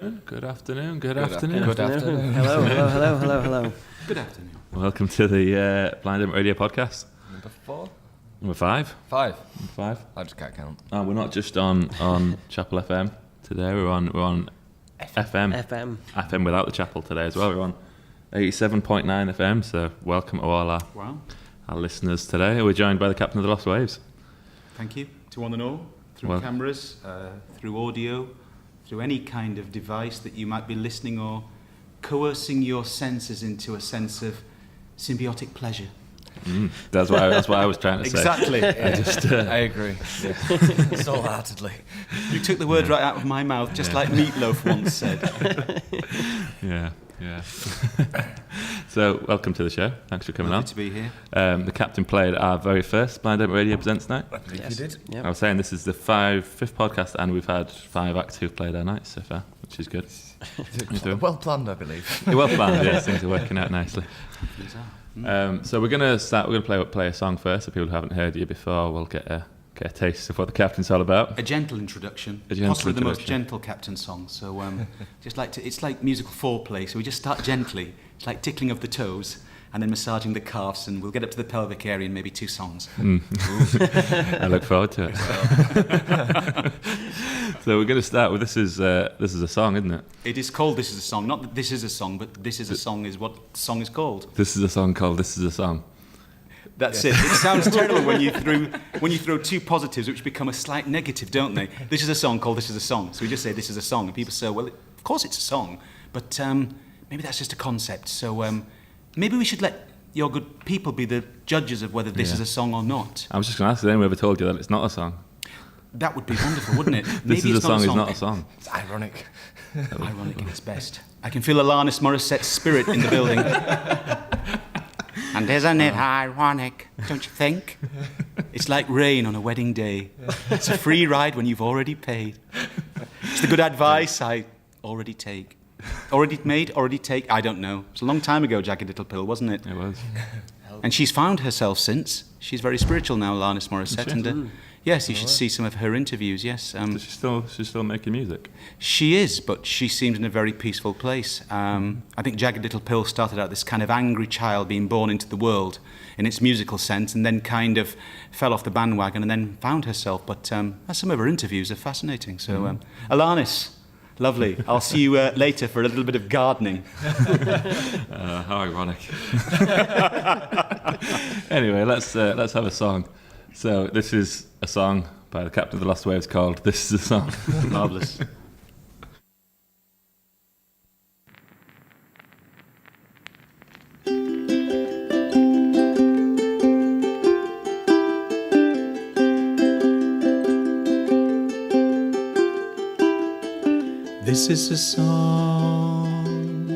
Good afternoon. Good afternoon. Hello. Good afternoon. Welcome to the Blind McRadio podcast. Number 4? Number 5. 5. Number 5. I just can't count. Oh, we're not just on Chapel FM today. We're on FM without the chapel today as well. We're on 87.9 FM. So welcome to all our listeners today. We're joined by the captain of the Lost Waves. Thank you to one and all, through cameras, through audio, through any kind of device that you might be listening or coercing your senses into a sense of symbiotic pleasure. That's what I was trying to say. Exactly. I agree. Yeah. So heartedly. You took the words right out of my mouth, just like Meatloaf once said. Yeah. So, welcome to the show. Thanks for coming on. Good to be here. The captain played our very first Blind Radio Presents night. I believe you did. Yep. I was saying this is the fifth podcast, and we've had 5 acts who've played our nights so far, which is good. Well planned, I believe. Well planned, yeah. Things are working out nicely. So we're going to play a song first. So people who haven't heard you before will get a taste of what the captain's all about. A gentle introduction. Possibly the most gentle captain song. So it's like musical foreplay. So we just start gently. It's like tickling of the toes and then massaging the calves, and we'll get up to the pelvic area in maybe 2 songs. I look forward to it. So we're going to start with this is a song, isn't it? It is called This Is a Song. Not that this is a song, but This Is a Song is what the song is called. This is a song called This Is a Song. That's it. It sounds terrible when you throw 2 positives which become a slight negative, don't they? This is a song called This Is a Song. So we just say This Is a Song, and people say, well, of course it's a song, but maybe that's just a concept. So maybe we should let your good people be the judges of whether this is a song or not. I was just going to ask, has anyone ever told you that it's not a song? That would be wonderful, wouldn't it? This is a song is not a song. It's ironic. Ironic at its best. I can feel Alanis Morissette's spirit in the building. And isn't it ironic, don't you think? It's like rain on a wedding day. It's a free ride when you've already paid. It's the good advice I already take. Already made, already take, I don't know. It's a long time ago, Jagged Little Pill, wasn't it? It was. And she's found herself since. She's very spiritual now, Alanis Morissette. And yes, you should see some of her interviews, yes. She's still making music? She is, but she seems in a very peaceful place. I think Jagged Little Pill started out this kind of angry child being born into the world in its musical sense, and then kind of fell off the bandwagon and then found herself. But some of her interviews are fascinating. So, Alanis, lovely. I'll see you later for a little bit of gardening. How ironic. Anyway, let's have a song. So this is a song by the captain of the Lost Waves called This Is a Song. Marvellous. This is a song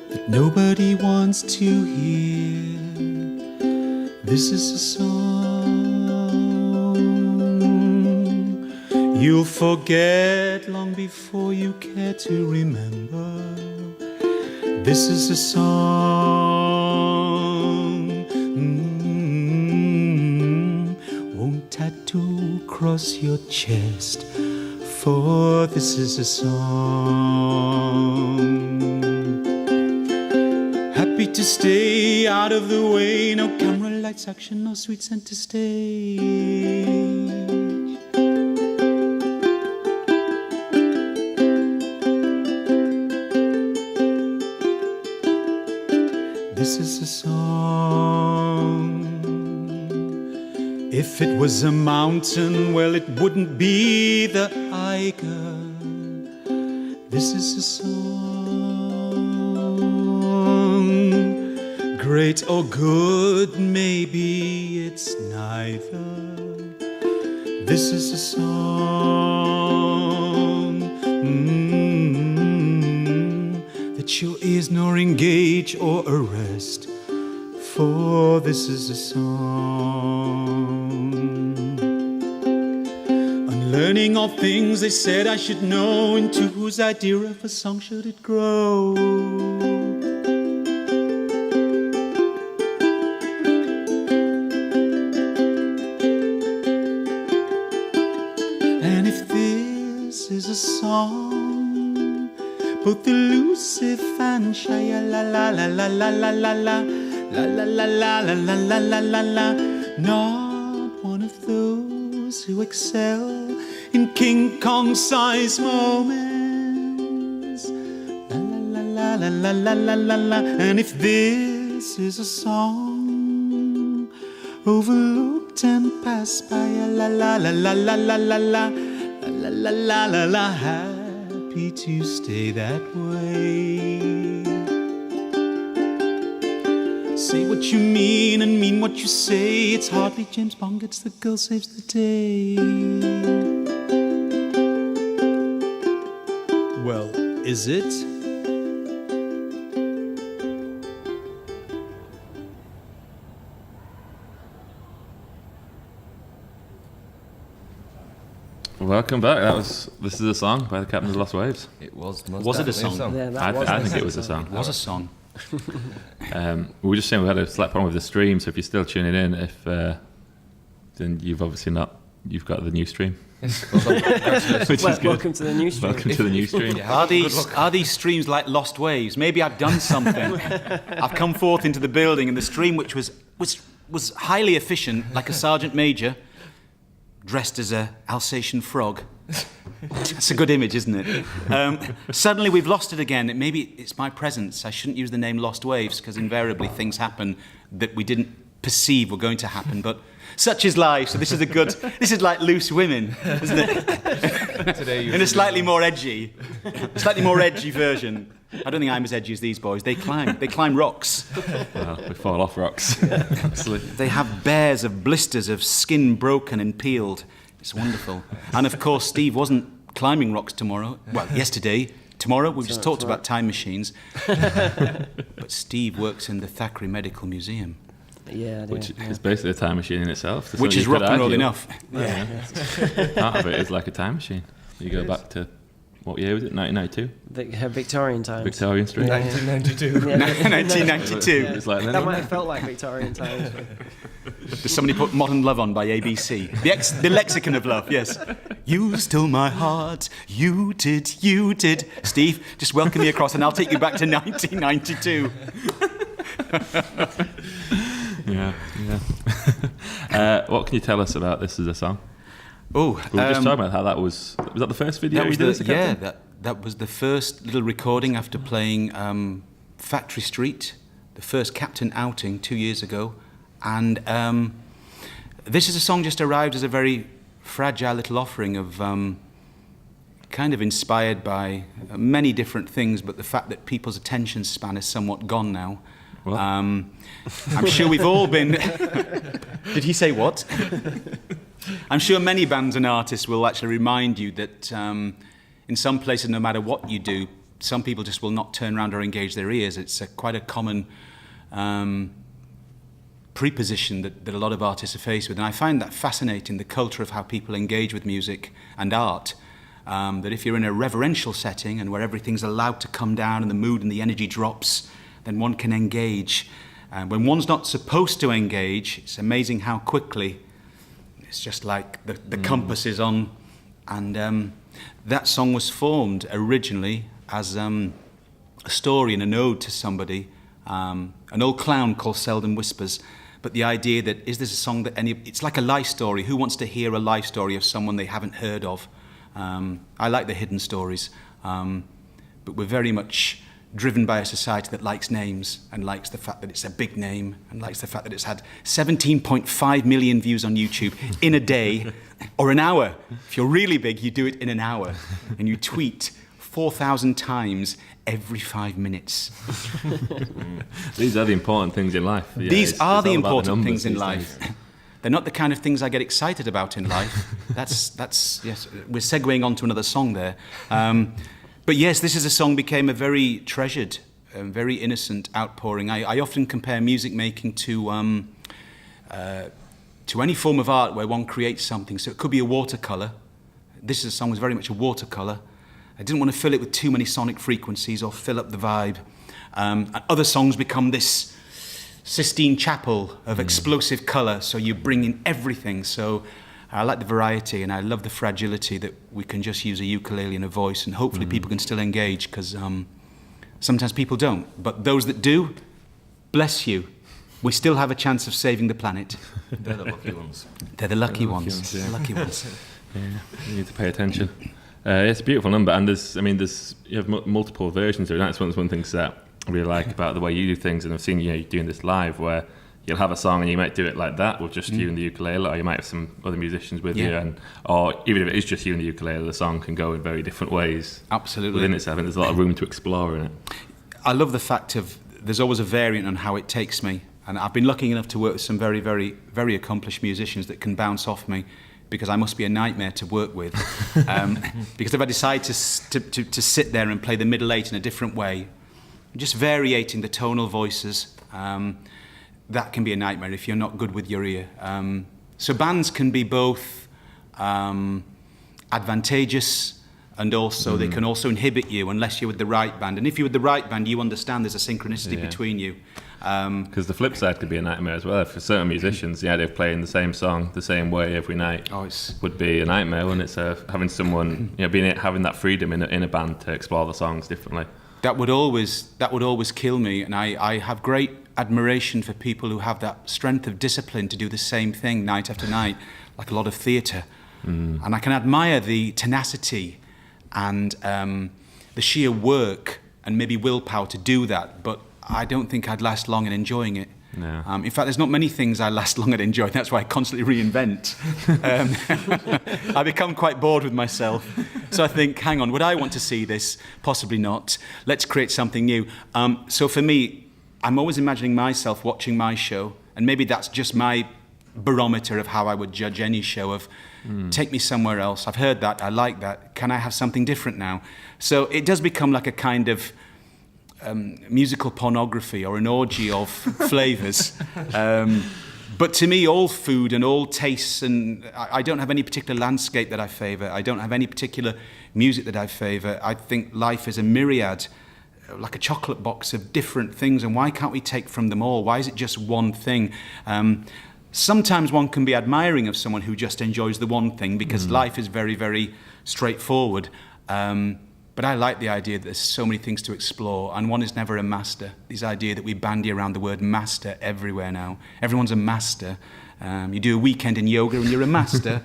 that nobody wants to hear. This is a song you'll forget long before you care to remember. This is a song won't tattoo across your chest, for this is a song happy to stay out of the way. No camera lights, action, no sweet center stage. This is a song. If it was a mountain, well, it wouldn't be the Eiger. This is a song, great or good, maybe it's neither. This is a song that your ears nor engage or arrest, for this is a song. Unlearning all things they said I should know, into whose idea of a song should it grow? And if this song, both elusive and shy. La la la la la la la la la la la la la la la la la la. Not one of those who excel in King Kong size moments. La la la la la la la la la. And if this is a song overlooked and passed by, la la la la la la la la la la la la la, happy to stay that way. Say what you mean and mean what you say. It's hardly James Bond gets the girl, saves the day. Well, is it? Welcome back. This is a song by the Captains of Lost Waves. It was. Was it a song? Yeah, I think it was a song. It was a song. We were just saying we had a slight problem with the stream, so if you're still tuning in, then you've obviously not. You've got the new stream. Which is good. Welcome to the new stream. Welcome to the new stream. Are these streams like lost waves? Maybe I've done something. I've come forth into the building, and the stream, which was highly efficient, like a sergeant major, dressed as a Alsatian frog. It's a good image, isn't it? Suddenly we've lost it again. Maybe it's my presence. I shouldn't use the name Lost Waves, because invariably things happen that we didn't perceive were going to happen, but such is life. So this is like Loose Women, isn't it? Today In a slightly more edgy version. I don't think I'm as edgy as these boys. They climb rocks. Well, we fall off rocks. Absolutely. They have bears of blisters of skin broken and peeled. It's wonderful. And of course, Steve wasn't climbing rocks yesterday. Tomorrow, we've just talked about time machines. But Steve works in the Thackeray Medical Museum. Yeah, which is basically a time machine in itself. Which is rock and roll enough. Yeah. Part of it is like a time machine. You go back to, what year was it? 1992? Victorian times. Victorian Street. 1992. 1992. It's like that might have felt like Victorian times. Does somebody put Modern Love on by ABC? The lexicon of love, yes. You stole my heart, you did. Steve, just welcome me across and I'll take you back to 1992. Yeah. What can you tell us about This Is a Song? Oh, we were just talking about how that was that the first video you did as a captain? Yeah, that was the first little recording after playing Factory Street, the first captain outing 2 years ago. And This Is a Song just arrived as a very fragile little offering of kind of inspired by many different things, but the fact that people's attention span is somewhat gone now. I'm sure we've all been... Did he say what? I'm sure many bands and artists will actually remind you that in some places, no matter what you do, some people just will not turn around or engage their ears. It's quite a common preposition that a lot of artists are faced with. And I find that fascinating, the culture of how people engage with music and art. That if you're in a reverential setting and where everything's allowed to come down and the mood and the energy drops, then one can engage. When one's not supposed to engage, it's amazing how quickly it's just like the compass is on. And that song was formed originally as a story and an ode to somebody, an old clown called Seldom Whispers. But the idea that, is this a song that it's like a life story. Who wants to hear a life story of someone they haven't heard of? I like the hidden stories, but we're very much driven by a society that likes names and likes the fact that it's a big name and likes the fact that it's had 17.5 million views on YouTube in a day or an hour. If you're really big, you do it in an hour and you tweet 4,000 times every 5 minutes. These are the important things in life. Yeah, These are the important things in these life. days. They're not the kind of things I get excited about in life. That's yes, we're segueing on to another song there. But yes, This Is a Song became a very treasured, very innocent outpouring. I often compare music making to any form of art where one creates something. So it could be a watercolour. This Is a Song was very much a watercolour. I didn't want to fill it with too many sonic frequencies or fill up the vibe. And other songs become this Sistine Chapel of explosive colour, so you bring in everything. So I like the variety, and I love the fragility that we can just use a ukulele and a voice, and hopefully people can still engage, because sometimes people don't. But those that do, bless you. We still have a chance of saving the planet. They're the lucky ones. They're the lucky ones. Yeah. The lucky ones. Yeah, you need to pay attention. It's a beautiful number, and you have multiple versions of it. That's one of the things that I really like about the way you do things, and I've seen you doing this live, where you'll have a song and you might do it like that with just you and the ukulele, or you might have some other musicians with you, or even if it is just you and the ukulele, the song can go in very different ways. Absolutely. Within itself, and there's a lot of room to explore in it. I love the fact of there's always a variant on how it takes me, and I've been lucky enough to work with some very, very, very accomplished musicians that can bounce off me, because I must be a nightmare to work with. Because if I decide to sit there and play the middle eight in a different way, just variating the tonal voices, that can be a nightmare if you're not good with your ear. So bands can be both advantageous, and also they can also inhibit you unless you're with the right band. And if you're with the right band, you understand there's a synchronicity between you. Because the flip side could be a nightmare as well. For certain musicians, the idea of playing the same song the same way every night would be a nightmare, when it's having someone, having that freedom in a band to explore the songs differently. That would always kill me, and I have great admiration for people who have that strength of discipline to do the same thing night after night, like a lot of theatre. And I can admire the tenacity and the sheer work and maybe willpower to do that, but I don't think I'd last long in enjoying it. No. In fact, there's not many things I last long at enjoying. That's why I constantly reinvent. I become quite bored with myself. So I think, hang on, would I want to see this? Possibly not. Let's create something new. So for me, I'm always imagining myself watching my show, and maybe that's just my barometer of how I would judge any show, of take me somewhere else. I've heard that, I like that. Can I have something different now? So it does become like a kind of musical pornography, or an orgy of flavours. But to me, all food and all tastes, and I don't have any particular landscape that I favour. I don't have any particular music that I favour. I think life is a myriad, like a chocolate box of different things, and why can't we take from them all? Why is it just one thing? Sometimes one can be admiring of someone who just enjoys the one thing, because life is very, very straightforward. But I like the idea that there's so many things to explore, and one is never a master. This idea that we bandy around the word master everywhere now. Everyone's a master. You do a weekend in yoga and you're a master.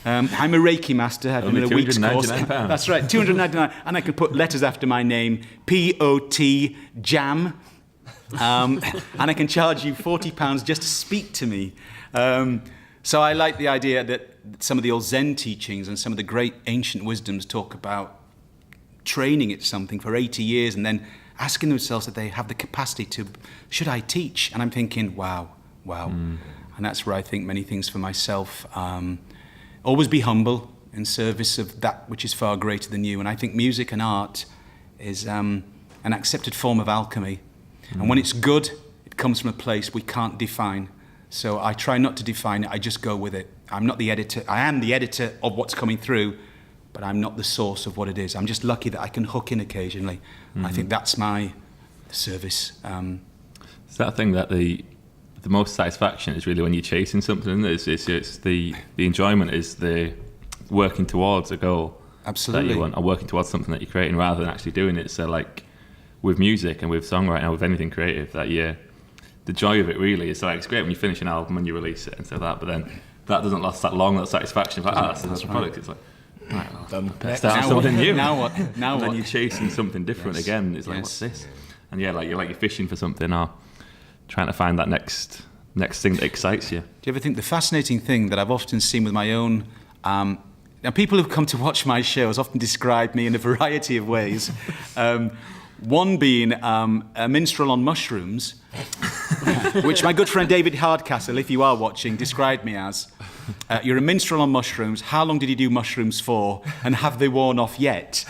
I'm a Reiki master. I've been in a week's course. That's right, $299. And I can put letters after my name, P-O-T, jam. And I can charge you £40 just to speak to me. So I like the idea that some of the old Zen teachings and some of the great ancient wisdoms talk about training at something for 80 years and then asking themselves if they have the capacity to, should I teach? And I'm thinking, wow. And that's where I think many things for myself. Always be humble in service of that which is far greater than you. And I think music and art is an accepted form of alchemy. And when it's good, it comes from a place we can't define. So I try not to define it, I just go with it. I'm not the editor. I am the editor of what's coming through, but I'm not the source of what it is. I'm just lucky that I can hook in occasionally. I think that's my service. It's that thing that the most satisfaction is really when you're chasing something. It's the enjoyment is the working towards a goal. Absolutely. That you want, or working towards something that you're creating rather than actually doing it. So like with music and with songwriting and with anything creative, the joy of it really is like, it's great when you finish an album and you release it and stuff like that, but then that doesn't last that long, that satisfaction. It's like, that's the product. It's like, right, well, start something new. Now what? And then you're chasing something different again. It's like, what's this? And you're fishing for something or trying to find that next thing that excites you. Do you ever think the fascinating thing that I've often seen with my own... now, people who've come to watch my shows often describe me in a variety of ways. One being a minstrel on mushrooms, which my good friend David Hardcastle, if you are watching, described me as. You're a minstrel on mushrooms. How long did you do mushrooms for? And have they worn off yet?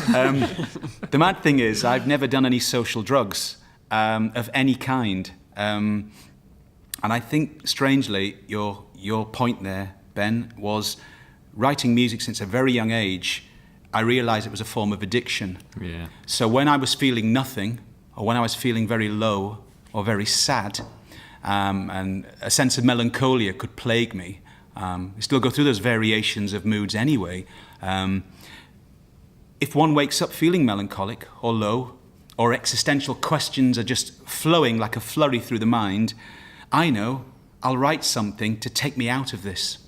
The mad thing is, I've never done any social drugs of any kind. And I think, strangely, your point there, Ben, was writing music since a very young age. I realised it was a form of addiction. Yeah. So when I was feeling nothing, or when I was feeling very low or very sad, and a sense of melancholia could plague me, We still go through those variations of moods anyway. If one wakes up feeling melancholic or low, or existential questions are just flowing like a flurry through the mind, I know I'll write something to take me out of this.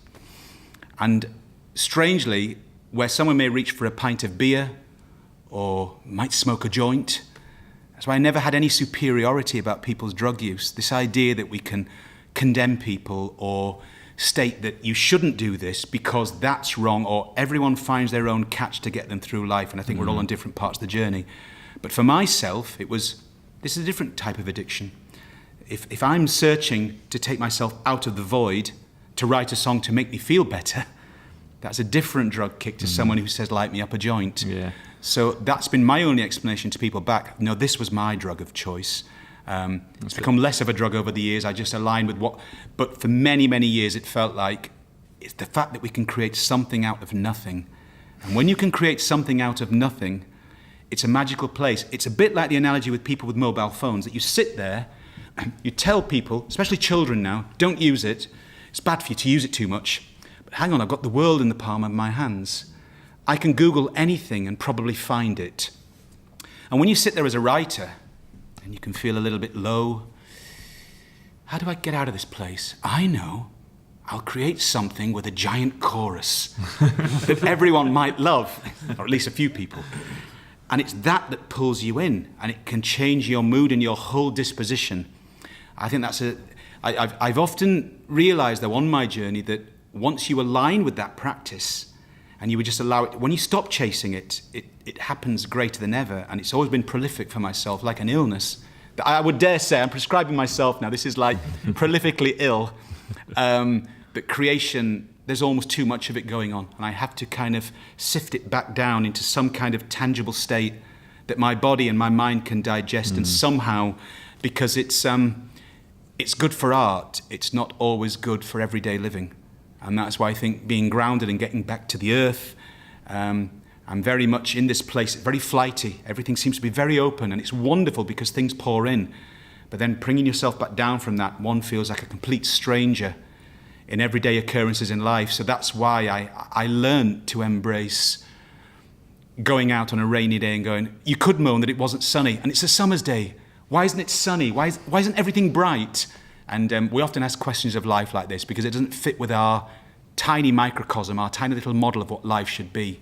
And strangely, where someone may reach for a pint of beer or might smoke a joint, that's why I never had any superiority about people's drug use. This idea that we can condemn people or state that you shouldn't do this because that's wrong, or everyone finds their own catch to get them through life, and I think we're all on different parts of the journey. But for myself, this is a different type of addiction. If I'm searching to take myself out of the void, to write a song to make me feel better, that's a different drug kick to someone who says, light me up a joint. Yeah. So that's been my only explanation to people back. No, this was my drug of choice. It's become less of a drug over the years. I just align with what... But for many, many years, it felt like it's the fact that we can create something out of nothing. And when you can create something out of nothing, it's a magical place. It's a bit like the analogy with people with mobile phones, that you sit there, you tell people, especially children now, don't use it. It's bad for you to use it too much. But hang on, I've got the world in the palm of my hands. I can Google anything and probably find it. And when you sit there as a writer, and you can feel a little bit low, how do I get out of this place? I know. I'll create something with a giant chorus that everyone might love, or at least a few people. And it's that pulls you in, and it can change your mood and your whole disposition. I think I've often realized, though, on my journey, that once you align with that practice, and you would just allow it, when you stop chasing it, it happens greater than ever. And it's always been prolific for myself, like an illness. I would dare say, I'm prescribing myself now, this is like prolifically ill, that creation, there's almost too much of it going on. And I have to kind of sift it back down into some kind of tangible state that my body and my mind can digest. And somehow, because it's good for art, it's not always good for everyday living. And that's why I think being grounded and getting back to the earth, I'm very much in this place, very flighty. Everything seems to be very open, and it's wonderful because things pour in. But then bringing yourself back down from that, one feels like a complete stranger in everyday occurrences in life. So that's why I learned to embrace going out on a rainy day and going, you could moan that it wasn't sunny, and it's a summer's day. Why isn't it sunny? Why isn't everything bright? And we often ask questions of life like this because it doesn't fit with our tiny microcosm, our tiny little model of what life should be.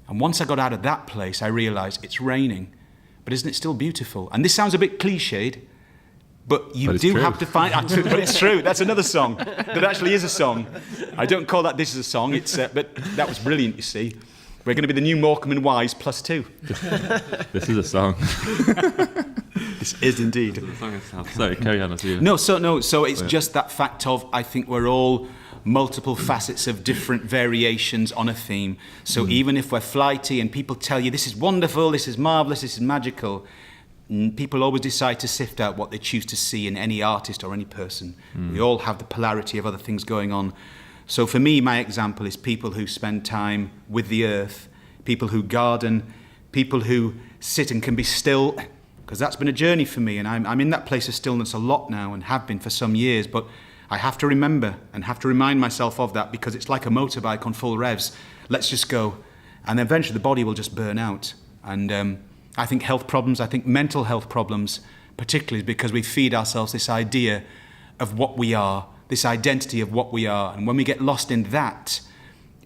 And once I got out of that place, I realized it's raining, but isn't it still beautiful? And this sounds a bit cliched, but you do have to find... But it's true. That's another song that actually is a song. I don't call that this is a song, but that was brilliant, you see. We're going to be the new Morecambe and Wise +2. This is a song. This is indeed. Sorry, carry on. So it's just that fact of, I think we're all multiple facets of different variations on a theme. So even if we're flighty and people tell you this is wonderful, this is marvellous, this is magical, people always decide to sift out what they choose to see in any artist or any person. We all have the polarity of other things going on. So for me, my example is people who spend time with the earth, people who garden, people who sit and can be still, because that's been a journey for me, and I'm in that place of stillness a lot now and have been for some years, but I have to remember and have to remind myself of that because it's like a motorbike on full revs. Let's just go. And eventually the body will just burn out. And I think health problems, I think mental health problems, particularly because we feed ourselves this idea of what we are, this identity of what we are. And when we get lost in that,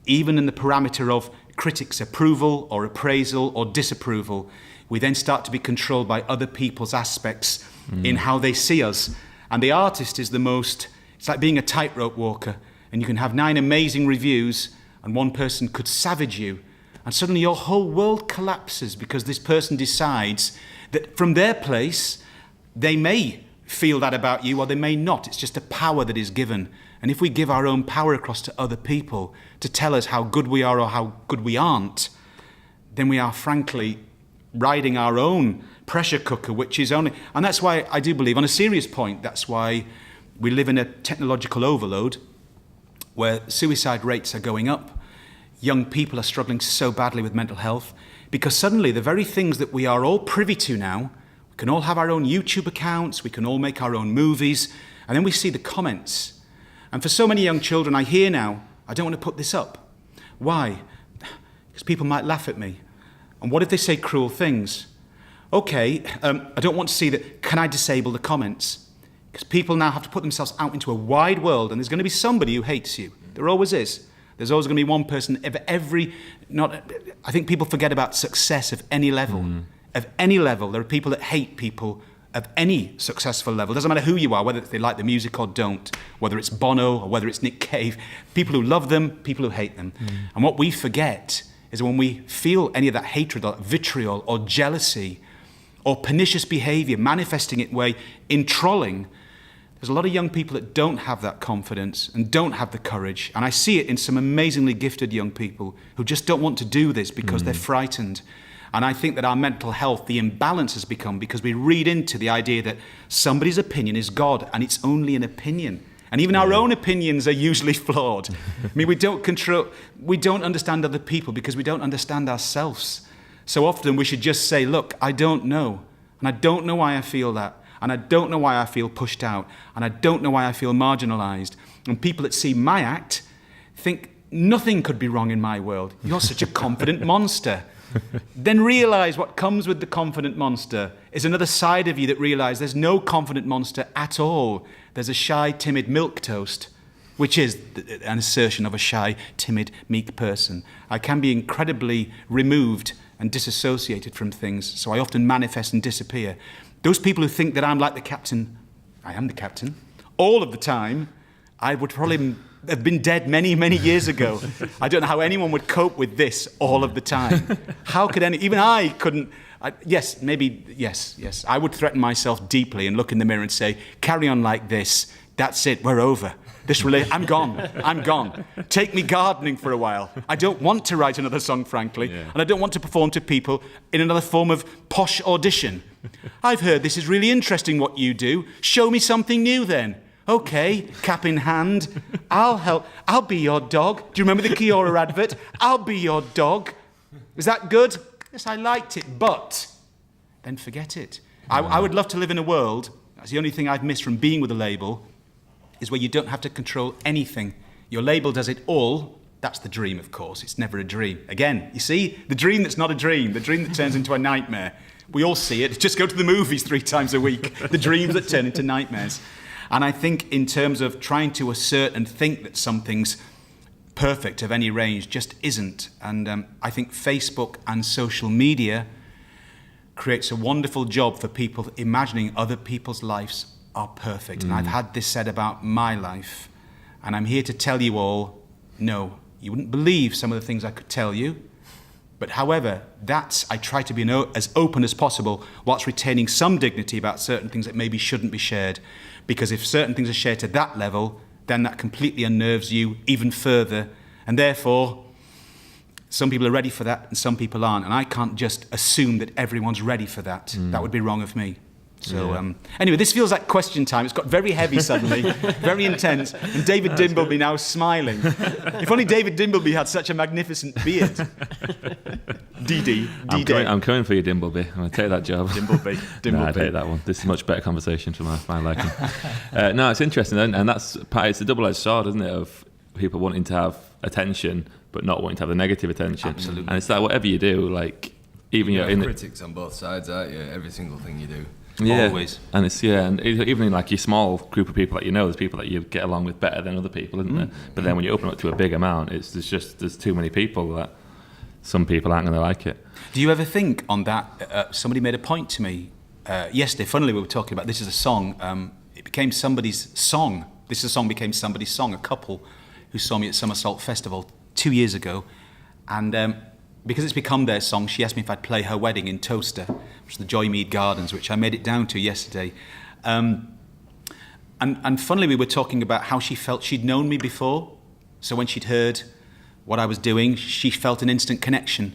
even in the parameter of critics' approval or appraisal or disapproval, we then start to be controlled by other people's aspects in how they see us. And the artist is the most... It's like being a tightrope walker, and you can have 9 amazing reviews, and one person could savage you, and suddenly your whole world collapses because this person decides that from their place, they may feel that about you, or they may not. It's just a power that is given. And if we give our own power across to other people to tell us how good we are or how good we aren't, then we are frankly riding our own pressure cooker, which is only... And that's why I do believe, on a serious point, that's why we live in a technological overload where suicide rates are going up. Young people are struggling so badly with mental health because suddenly the very things that we are all privy to now, we can all have our own YouTube accounts, we can all make our own movies, and then we see the comments. And for so many young children, I hear now, I don't want to put this up. Why? Because people might laugh at me. And what if they say cruel things? Okay, I don't want to see that. Can I disable the comments? Because people now have to put themselves out into a wide world, and there's going to be somebody who hates you. There always is. There's always going to be one person. I think people forget about success of any level. Of any level, there are people that hate people of any successful level. It doesn't matter who you are, whether they like the music or don't, whether it's Bono or whether it's Nick Cave. People who love them, people who hate them. And what we forget is when we feel any of that hatred or vitriol or jealousy or pernicious behaviour manifesting its way in trolling, there's a lot of young people that don't have that confidence and don't have the courage. And I see it in some amazingly gifted young people who just don't want to do this because they're frightened. And I think that our mental health, the imbalance has become because we read into the idea that somebody's opinion is God and it's only an opinion. And even our own opinions are usually flawed. I mean, we don't understand other people because we don't understand ourselves. So often we should just say, look, I don't know. And I don't know why I feel that. And I don't know why I feel pushed out. And I don't know why I feel marginalised. And people that see my act think nothing could be wrong in my world. You're such a confident monster. Then realise what comes with the confident monster is another side of you that realise there's no confident monster at all. There's a shy, timid milquetoast, which is an assertion of a shy, timid, meek person. I can be incredibly removed and disassociated from things, so I often manifest and disappear. Those people who think that I'm like the captain, I am the captain, all of the time, I would probably have been dead many, many years ago. I don't know how anyone would cope with this all of the time. How could even I couldn't, yes, I would threaten myself deeply and look in the mirror and say, carry on like this, that's it, we're over. I'm gone. Take me gardening for a while. I don't want to write another song, frankly, and I don't want to perform to people in another form of posh audition. I've heard this is really interesting what you do. Show me something new then. Okay, cap in hand. I'll help. I'll be your dog. Do you remember the Kiora advert? I'll be your dog. Is that good? Yes, I liked it, but then forget it. I would love to live in a world, that's the only thing I've missed from being with a label, is where you don't have to control anything. Your label does it all. That's the dream, of course. It's never a dream. Again, you see, the dream that's not a dream, the dream that turns into a nightmare. We all see it. Just go to the movies 3 times a week. The dreams that turn into nightmares. And I think in terms of trying to assert and think that something's perfect of any range just isn't. And I think Facebook and social media creates a wonderful job for people imagining other people's lives are perfect. And I've had this said about my life. And I'm here to tell you all, no, you wouldn't believe some of the things I could tell you. But however, I try to be as open as possible whilst retaining some dignity about certain things that maybe shouldn't be shared. Because if certain things are shared to that level, then that completely unnerves you even further. And therefore, some people are ready for that and some people aren't. And I can't just assume that everyone's ready for that. That would be wrong of me. So anyway, this feels like question time. It's got very heavy suddenly, very intense. And David Dimbleby now smiling. If only David Dimbleby had such a magnificent beard. DD. I'm coming for you, Dimbleby. I'm going to take that job. Dimbleby. No, I take that one. This is a much better conversation for my liking. No, it's interesting, and it's a double-edged sword, isn't it, of people wanting to have attention but not wanting to have the negative attention. Absolutely. And it's like whatever you do, like even you're in critics on both sides, aren't you? Every single thing you do. Yeah, always. And it's and even in like your small group of people that you know, there's people that you get along with better than other people, isn't there? But then when you open up to a big amount, there's too many people that some people aren't going to like it. Do you ever think on that? Somebody made a point to me yesterday. Funnily, we were talking about this is a song. It became somebody's song. Became somebody's song. A couple who saw me at Somersault Festival 2 years ago, and because it's become their song, she asked me if I'd play her wedding in Toaster, which is the Joymead Gardens, which I made it down to yesterday. And funnily, we were talking about how she felt she'd known me before. So when she'd heard what I was doing, she felt an instant connection.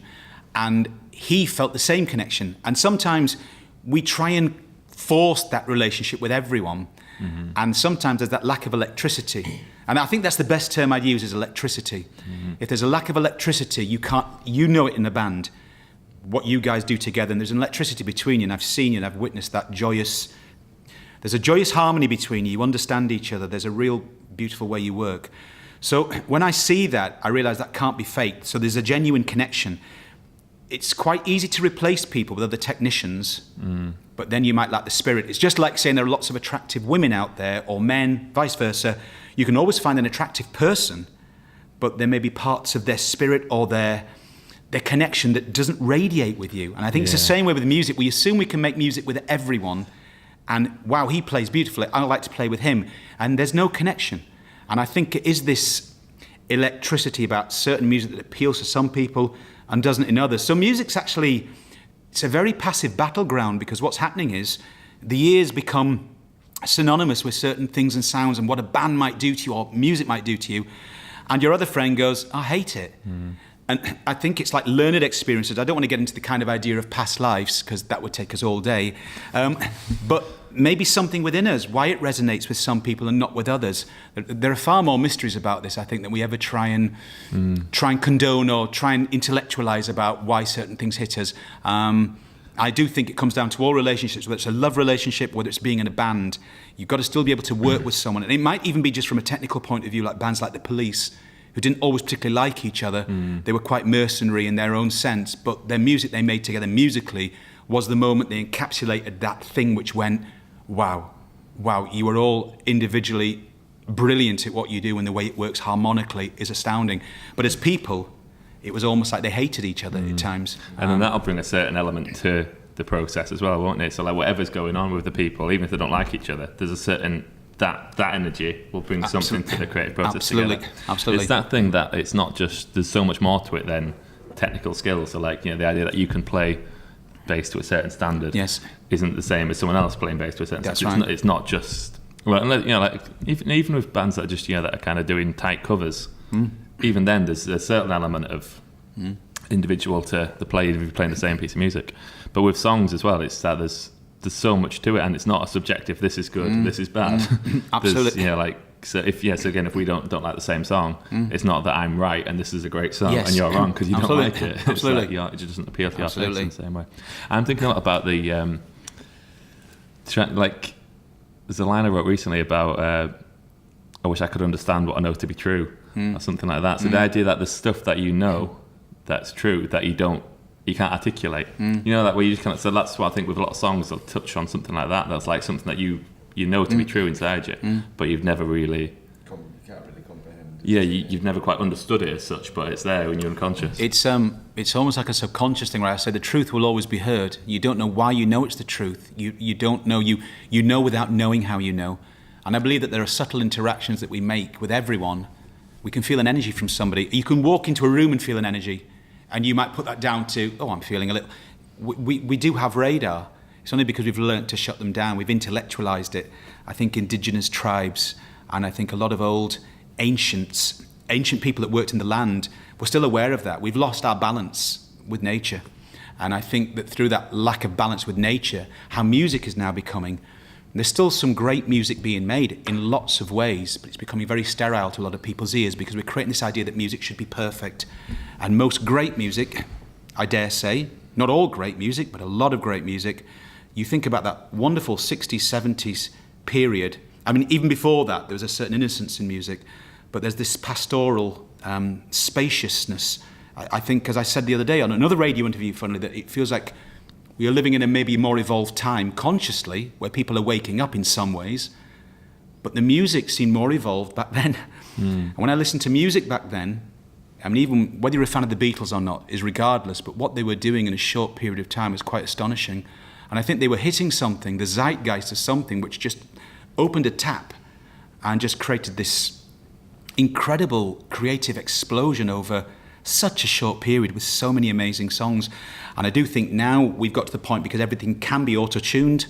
And he felt the same connection. And sometimes we try and force that relationship with everyone. Mm-hmm. And sometimes there's that lack of electricity. And I think that's the best term I'd use is electricity. Mm-hmm. If there's a lack of electricity, you know it in the band, what you guys do together, and there's an electricity between you, and I've seen you and I've witnessed that there's There's a joyous harmony between you. You understand each other. There's a real beautiful way you work. So when I see that, I realise that can't be faked. So there's a genuine connection. It's quite easy to replace people with other technicians, but then you might lack the spirit. It's just like saying there are lots of attractive women out there, or men, vice versa. You can always find an attractive person, but there may be parts of their spirit or their connection that doesn't radiate with you. And I think it's the same way with music. We assume we can make music with everyone, and wow, he plays beautifully, I like to play with him. And there's no connection. And I think it is this electricity about certain music that appeals to some people and doesn't in others. So music's actually, it's a very passive battleground, because what's happening is the ears become synonymous with certain things and sounds and what a band might do to you or music might do to you. And your other friend goes, I hate it. And I think it's like learned experiences. I don't want to get into the kind of idea of past lives, because that would take us all day. But maybe something within us, why it resonates with some people and not with others. There are far more mysteries about this, I think, than we ever try and condone or try and intellectualize about why certain things hit us. I do think it comes down to all relationships, whether it's a love relationship, whether it's being in a band. You've got to still be able to work with someone. And it might even be just from a technical point of view, like bands like the Police, who didn't always particularly like each other. They were quite mercenary in their own sense, but their music they made together musically was the moment they encapsulated that thing which went, wow, you are all individually brilliant at what you do, and the way it works harmonically is astounding. But as people, it was almost like they hated each other at times. And then that'll bring a certain element to the process as well, won't it? So like whatever's going on with the people, even if they don't like each other, there's a certain that energy will bring something to the creative process together. Absolutely. It's that thing that it's not just, there's so much more to it than technical skills. So like, the idea that you can play bass to a certain standard isn't the same as someone else playing bass to a certain standard. Right. It's not just, well, like even with bands that are just, that are kind of doing tight covers, even then there's a certain element of individual to the player if you're playing the same piece of music. But with songs as well, it's that there's so much to it, and it's not a subjective, this is good, this is bad. Absolutely. So again, if we don't like the same song, it's not that I'm right and this is a great song and you're wrong because you don't like it. Absolutely. It just doesn't appeal to your taste in the same way. I'm thinking a lot about the there's a line I wrote recently about I wish I could understand what I know to be true, or something like that. So the idea that there's stuff that you know that's true that you can't articulate. That way you just kind of. So that's what I think with a lot of songs, they'll touch on something like that. That's like something that you know to be true inside you, but you've never really. You can't really comprehend. Yeah, you've never quite understood it as such, but it's there when you're unconscious. It's almost like a subconscious thing where I say the truth will always be heard. You don't know why you know it's the truth. You don't know. You know without knowing how you know. And I believe that there are subtle interactions that we make with everyone. We can feel an energy from somebody. You can walk into a room and feel an energy, and you might put that down to, I'm feeling a little. We do have radar. It's only because we've learnt to shut them down. We've intellectualized it. I think indigenous tribes, and I think a lot of ancient people that worked in the land were still aware of that. We've lost our balance with nature. And I think that through that lack of balance with nature, how music is now becoming, there's still some great music being made in lots of ways, but it's becoming very sterile to a lot of people's ears because we're creating this idea that music should be perfect. And most great music, I dare say, not all great music, but a lot of great music, you think about that wonderful 60s, 70s period. I mean, even before that, there was a certain innocence in music, but there's this pastoral spaciousness. I think, as I said the other day on another radio interview, funnily, that it feels like we are living in a maybe more evolved time consciously, where people are waking up in some ways, but the music seemed more evolved back then. And when I listened to music back then, I mean, even whether you're a fan of the Beatles or not is regardless, but what they were doing in a short period of time was quite astonishing. And I think they were hitting something, the zeitgeist of something, which just opened a tap and just created this incredible creative explosion over such a short period with so many amazing songs. And I do think now we've got to the point, because everything can be auto-tuned,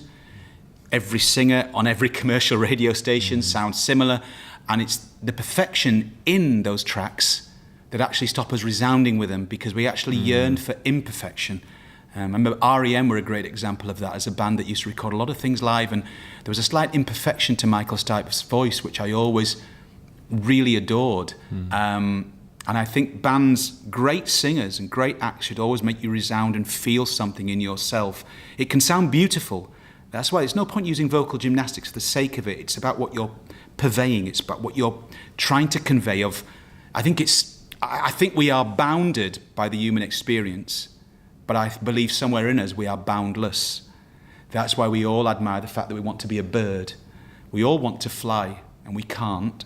every singer on every commercial radio station sounds similar, and it's the perfection in those tracks that actually stop us resounding with them, because we actually yearn for imperfection. I remember R.E.M. were a great example of that as a band that used to record a lot of things live, and there was a slight imperfection to Michael Stipe's voice, which I always really adored. And I think bands, great singers and great acts should always make you resound and feel something in yourself. It can sound beautiful, That's why there's no point using vocal gymnastics for the sake of it. It's about what you're purveying. It's about what you're trying to convey. I think we are bounded by the human experience, but I believe somewhere in us we are boundless. That's why we all admire the fact that we want to be a bird. We all want to fly, and we can't.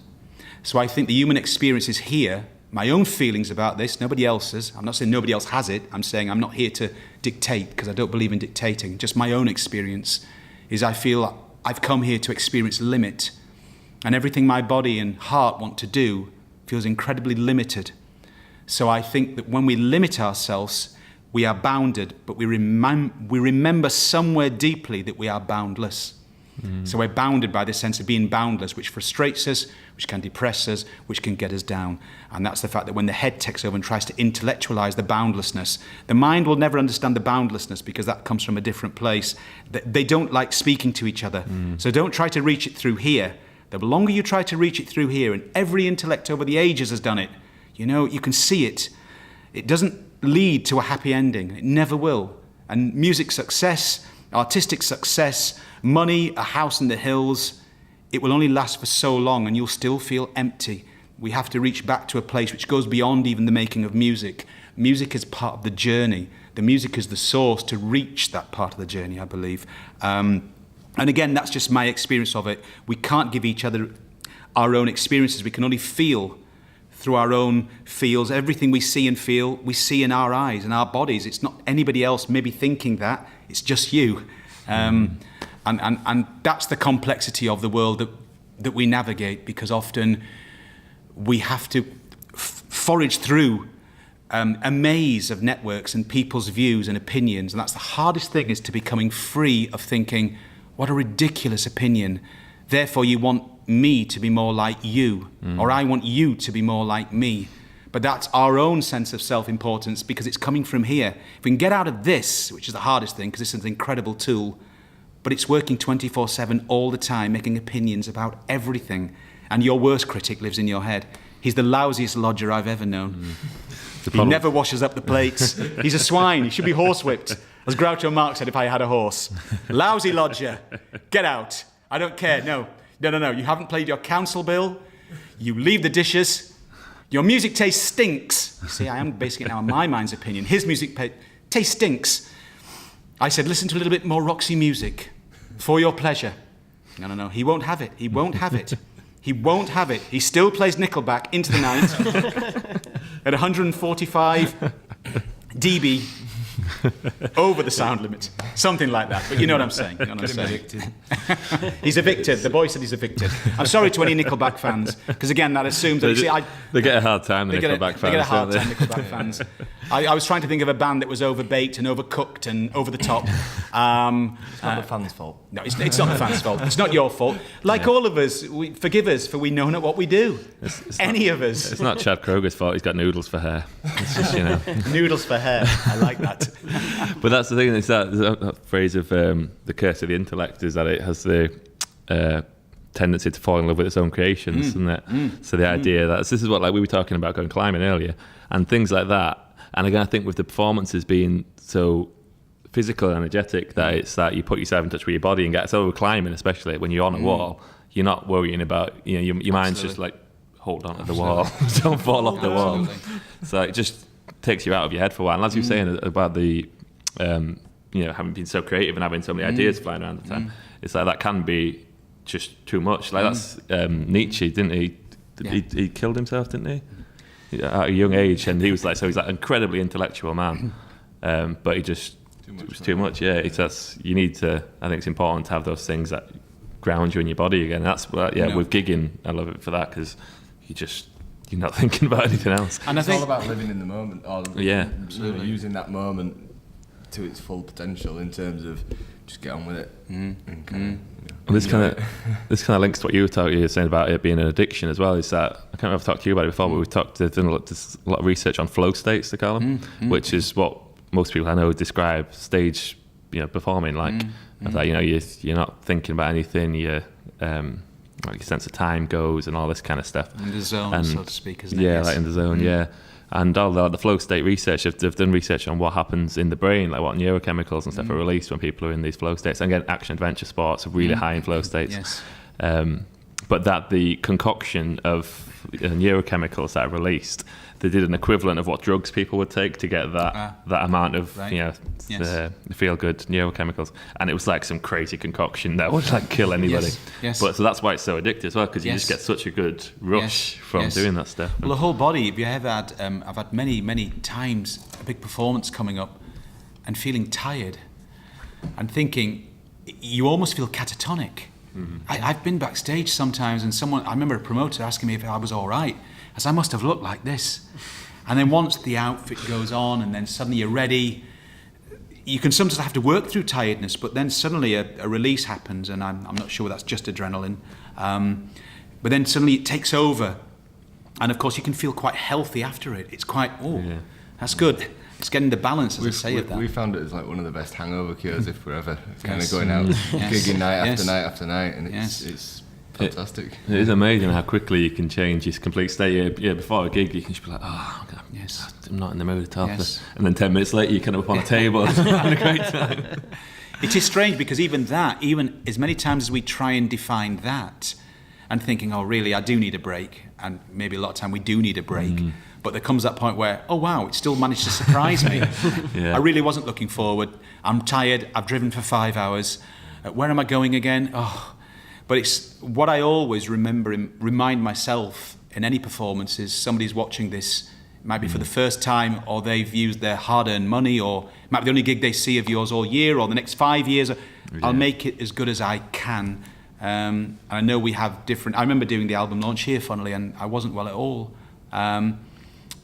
So I think the human experience is here. My own feelings about this, nobody else's. I'm not saying nobody else has it. I'm saying I'm not here to dictate, because I don't believe in dictating. Just my own experience is I feel I've come here to experience limit. And everything my body and heart want to do feels incredibly limited. So I think that when we limit ourselves, we are bounded, but we remember somewhere deeply that we are boundless. So we're bounded by this sense of being boundless, which frustrates us, which can depress us, which can get us down. And that's the fact that when the head takes over and tries to intellectualize the boundlessness, the mind will never understand the boundlessness, because that comes from a different place. They don't like speaking to each other. So don't try to reach it through here. The longer you try to reach it through here, and every intellect over the ages has done it, you can see it. It doesn't lead to a happy ending. It never will. And music success, artistic success, money, a house in the hills, it will only last for so long, and you'll still feel empty. We have to reach back to a place which goes beyond even the making of music. Music is part of the journey. The music is the source to reach that part of the journey, I believe. And again, that's just my experience of it. We can't give each other our own experiences. We can only feel through our own feels. Everything we see and feel, we see in our eyes and our bodies. It's not anybody else maybe thinking that. It's just you. And that's the complexity of the world that we navigate, because often we have to forage through a maze of networks and people's views and opinions. And that's the hardest thing, is to becoming free of thinking, what a ridiculous opinion. Therefore, you want me to be more like you, or I want you to be more like me. But that's our own sense of self-importance, because it's coming from here. If we can get out of this, which is the hardest thing, because this is an incredible tool, but it's working 24/7 all the time, making opinions about everything. And your worst critic lives in your head. He's the lousiest lodger I've ever known. He never washes up the plates. He's a swine. He should be horsewhipped. As Groucho Marx said if I had a horse. Lousy lodger. Get out. I don't care. No. You haven't paid your council bill. You leave the dishes. Your music taste stinks. You see, I am basing it now on my mind's opinion. His music taste stinks. I said, listen to a little bit more Roxy music for your pleasure. No. He won't have it. He won't have it. He won't have it. He still plays Nickelback into the night at 145 dB over the sound limit. Something like that. But you know what I'm saying. He's evicted. The boy said he's evicted. I'm sorry to any Nickelback fans, because again, that assumes that they get a hard time, the Nickelback fans. They get a hard time, Nickelback fans. I was trying to think of a band that was overbaked and overcooked and over the top. It's not the fans' fault. No, it's not the fans' fault. It's not your fault. Like all of us, forgive us, for we know not what we do. Any of us. It's not Chad Kroger's fault. He's got noodles for hair. It's just, Noodles for hair. I like that. But that's the thing. It's that phrase of the curse of the intellect, is that it has the tendency to fall in love with its own creations, isn't it? So the idea that this is what, like we were talking about going climbing earlier, and things like that. And again, I think with the performances being so physical and energetic, that it's that you put yourself in touch with your body and get so climbing, especially when you're on a wall, you're not worrying about, your mind's just like, hold on to the wall, don't fall off the wall. So it just takes you out of your head for a while. And as you were saying about the having been so creative and having so many ideas flying around the time, it's like that can be just too much. Like that's Nietzsche, didn't he? He killed himself, didn't he? At a young age, and he's like an incredibly intellectual man, but he just it was too much. Yeah, you need to. I think it's important to have those things that ground you in your body again. That's with gigging, I love it for that, because you're not thinking about anything else. And I think it's all about living in the moment, or absolutely using that moment to its full potential in terms of just get on with it. Well, this kind of links to what you were saying about it being an addiction as well. Is that I can't remember if I've talked to you about it before, but we've done a lot of research on flow states, they call them, which is what most people I know describe stage, performing like. That you're not thinking about anything. like your sense of time goes and all this kind of stuff. In the zone, so to speak, isn't it? Yeah, Yes. like in the zone, yeah. And all the flow state research, they've done research on what happens in the brain, like what neurochemicals and stuff are released when people are in these flow states. And again, action-adventure sports are really high in flow states. Yes. But that the concoction of neurochemicals that are released, they did an equivalent of what drugs people would take to get that amount of Right. the feel-good neurochemicals, and it was like some crazy concoction that would like kill anybody. Yes. But so that's why it's so addictive as well, because you Yes. just get such a good rush from doing that stuff. Well, the whole body. If you ever had, I've had many times a big performance coming up, and feeling tired, and thinking, you almost feel catatonic. I've been backstage sometimes, and I remember a promoter asking me if I was all right, as I must have looked like this. And then once the outfit goes on, and then suddenly you're ready, you can sometimes have to work through tiredness, but then suddenly a release happens, and I'm not sure that's just adrenaline. But then suddenly it takes over, and of course you can feel quite healthy after it. It's quite, that's good. It's getting the balance, as I say, of that. We found it as like one of the best hangover cures if we're ever kind of going out, gigging night after night after night, and it's fantastic. It is amazing how quickly you can change your complete state. Yeah, before a gig, you can just be like, I'm not in the mood at all. Yes. And then 10 minutes later, you're kind of up on a table and having a great time. It is strange, because even as many times as we try and define that, and thinking, oh, really, I do need a break, and maybe a lot of time we do need a break, but there comes that point where, oh, wow, it still managed to surprise me. Yeah. I really wasn't looking forward. I'm tired. I've driven for 5 hours. Where am I going again? Oh, but it's what I always remind myself in any performance is somebody's watching this, it might be for the first time, or they've used their hard-earned money, or it might be the only gig they see of yours all year, or the next 5 years. I'll make it as good as I can. And I know we have different. I remember doing the album launch here, funnily, and I wasn't well at all.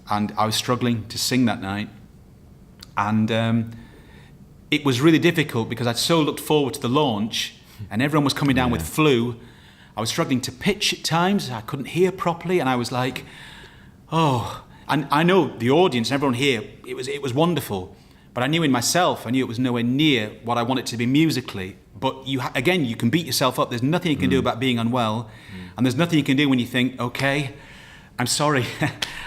And I was struggling to sing that night. And it was really difficult because I'd so looked forward to the launch, and everyone was coming down with flu. I was struggling to pitch at times. I couldn't hear properly, and I was like, oh. And I know the audience and everyone here, it was wonderful. But I knew in myself, I knew it was nowhere near what I wanted to be musically. But you can beat yourself up. There's nothing you can do about being unwell. And there's nothing you can do when you think, okay, I'm sorry.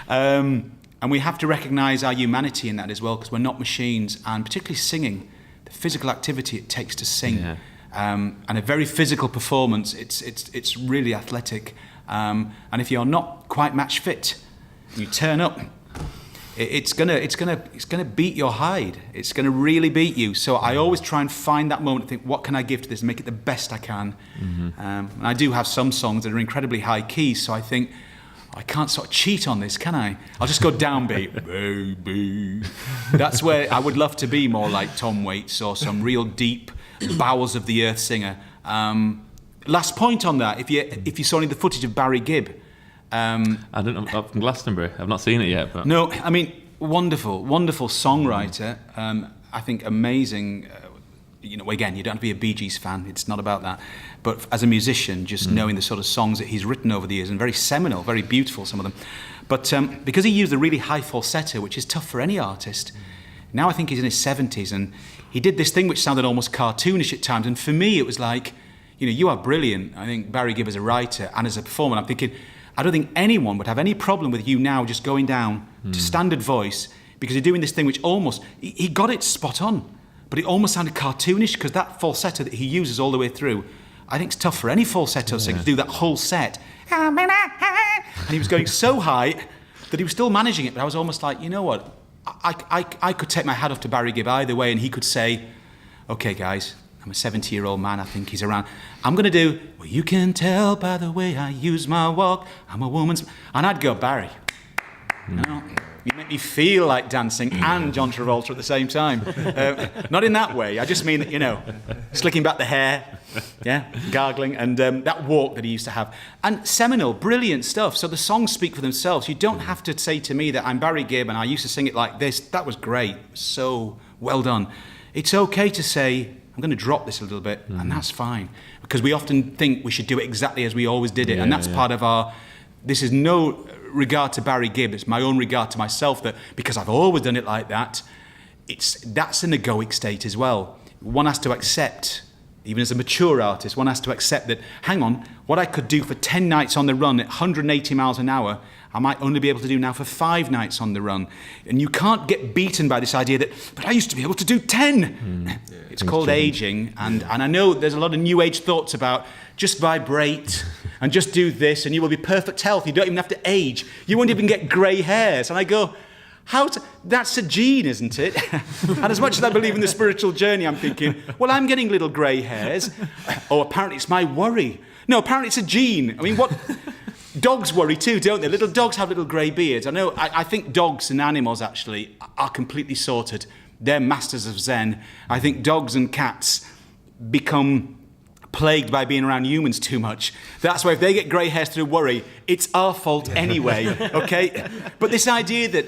And we have to recognise our humanity in that as well, because we're not machines. And particularly singing, the physical activity it takes to sing. Yeah. And a very physical performance, it's really athletic. And if you're not quite match fit, you turn up, it's gonna beat your hide. It's gonna really beat you. So I always try and find that moment and think, what can I give to this and make it the best I can? And I do have some songs that are incredibly high key, so I think, I can't sort of cheat on this, can I? I'll just go downbeat. Baby. That's where I would love to be more like Tom Waits or some real deep bowels of the earth singer. Last point on that, if you saw any of the footage of Barry Gibb. I don't know, up from Glastonbury. I've not seen it yet. But. No, I mean, wonderful songwriter. I think amazing. Again, you don't have to be a Bee Gees fan. It's not about that. But as a musician, just knowing the sort of songs that he's written over the years, and very seminal, very beautiful, some of them. But because he used a really high falsetto, which is tough for any artist, now I think he's in his 70s, and he did this thing which sounded almost cartoonish at times. And for me, it was like, you are brilliant. I think Barry Gibb as a writer and as a performer, I'm thinking, I don't think anyone would have any problem with you now just going down to standard voice, because you're doing this thing which almost, he got it spot on, but it almost sounded cartoonish, because that falsetto that he uses all the way through, I think it's tough for any falsetto singer to do that whole set. And he was going so high that he was still managing it, but I was almost like, you know what, I could take my hat off to Barry Gibb either way, and he could say, okay guys, I'm a 70-year-old man, I think he's around. I'm going to do, well, you can tell by the way I use my walk, I'm a woman's... And I'd go, Barry, you make me feel like dancing and John Travolta at the same time. Not in that way, I just mean that, slicking back the hair, gargling, and that walk that he used to have. And seminal, brilliant stuff. So the songs speak for themselves. You don't have to say to me that I'm Barry Gibb and I used to sing it like this. That was great. So well done. It's okay to say, I'm going to drop this a little bit, and that's fine. Because we often think we should do it exactly as we always did it, and that's part of our... This is no regard to Barry Gibb, it's my own regard to myself, that because I've always done it like that, that's an egoic state as well. One has to accept even as a mature artist, one has to accept that, hang on, what I could do for 10 nights on the run at 180 miles an hour, I might only be able to do now for 5 nights on the run. And you can't get beaten by this idea that, but I used to be able to do 10. It's called aging. And I know there's a lot of new age thoughts about just vibrate and just do this and you will be perfect health. You don't even have to age. You won't even get grey hairs. And I go, that's a gene, isn't it? And as much as I believe in the spiritual journey, I'm thinking, well, I'm getting little grey hairs. Oh, apparently it's my worry. No, apparently it's a gene. I mean, what... Dogs worry too, don't they? Little dogs have little grey beards. I think dogs and animals actually are completely sorted. They're masters of Zen. I think dogs and cats become plagued by being around humans too much. That's why if they get grey hairs through worry, it's our fault anyway, okay? But this idea that,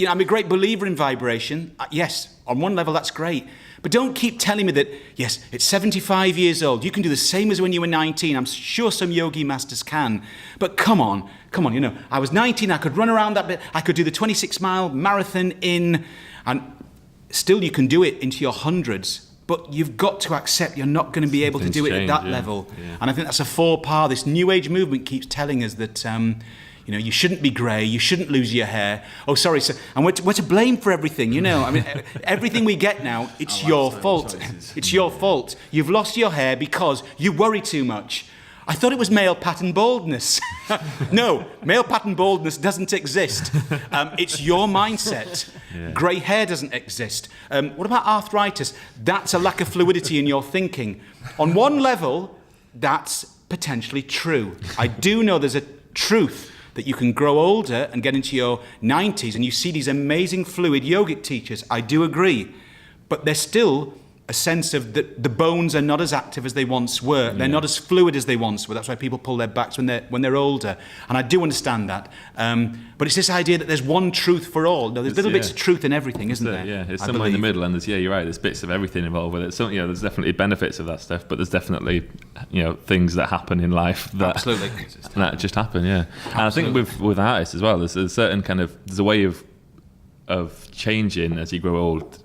I'm a great believer in vibration. Yes, on one level that's great. But don't keep telling me that, yes, it's 75 years old. You can do the same as when you were 19. I'm sure some yogi masters can. But come on, I was 19, I could run around that bit. I could do the 26-mile marathon and still you can do it into your hundreds. But you've got to accept you're not going to be able to do it at that level. Yeah. And I think that's a faux pas. This New Age movement keeps telling us that, you shouldn't be grey, you shouldn't lose your hair. Oh, sorry, sir. And we're to blame for everything, I mean, everything we get now, it's your fault. It's your fault. You've lost your hair because you worry too much. I thought it was male pattern baldness. No, male pattern baldness doesn't exist. It's your mindset. Yeah. Grey hair doesn't exist. What about arthritis? That's a lack of fluidity in your thinking. On one level, that's potentially true. I do know there's a truth that you can grow older and get into your 90s and you see these amazing fluid yogic teachers. I do agree. But there's still a sense of that the bones are not as active as they once were. They're not as fluid as they once were. That's why people pull their backs when they're older. And I do understand that. But it's this idea that there's one truth for all. No, there's little bits of truth in everything, isn't there? Yeah, it's somewhere in the middle, and you're right, there's bits of everything involved with it. So, there's definitely benefits of that stuff, but there's definitely, things that happen in life that just happen, yeah. Absolutely. And I think with artists as well, there's a certain there's a way of changing as you grow old.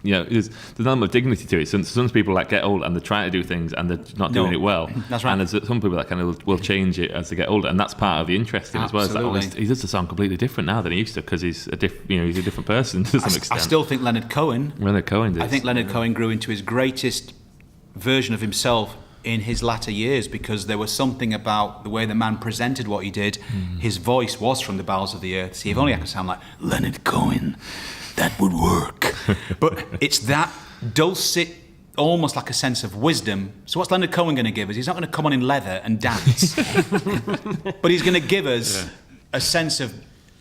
There's an element of dignity to it. Some people get old and they're trying to do things and they're not doing it well. That's right. And there's some people that will change it as they get older, and that's part of the interest in as well. It's he does sound completely different now than he used to because he's a different person to some extent. I still think Leonard Cohen did. I think Leonard Cohen grew into his greatest version of himself in his latter years because there was something about the way the man presented what he did. His voice was from the bowels of the earth. See, if only I could sound like Leonard Cohen, that would work. But it's that dulcet, almost like a sense of wisdom. So what's Leonard Cohen going to give us? He's not going to come on in leather and dance. But he's going to give us a sense of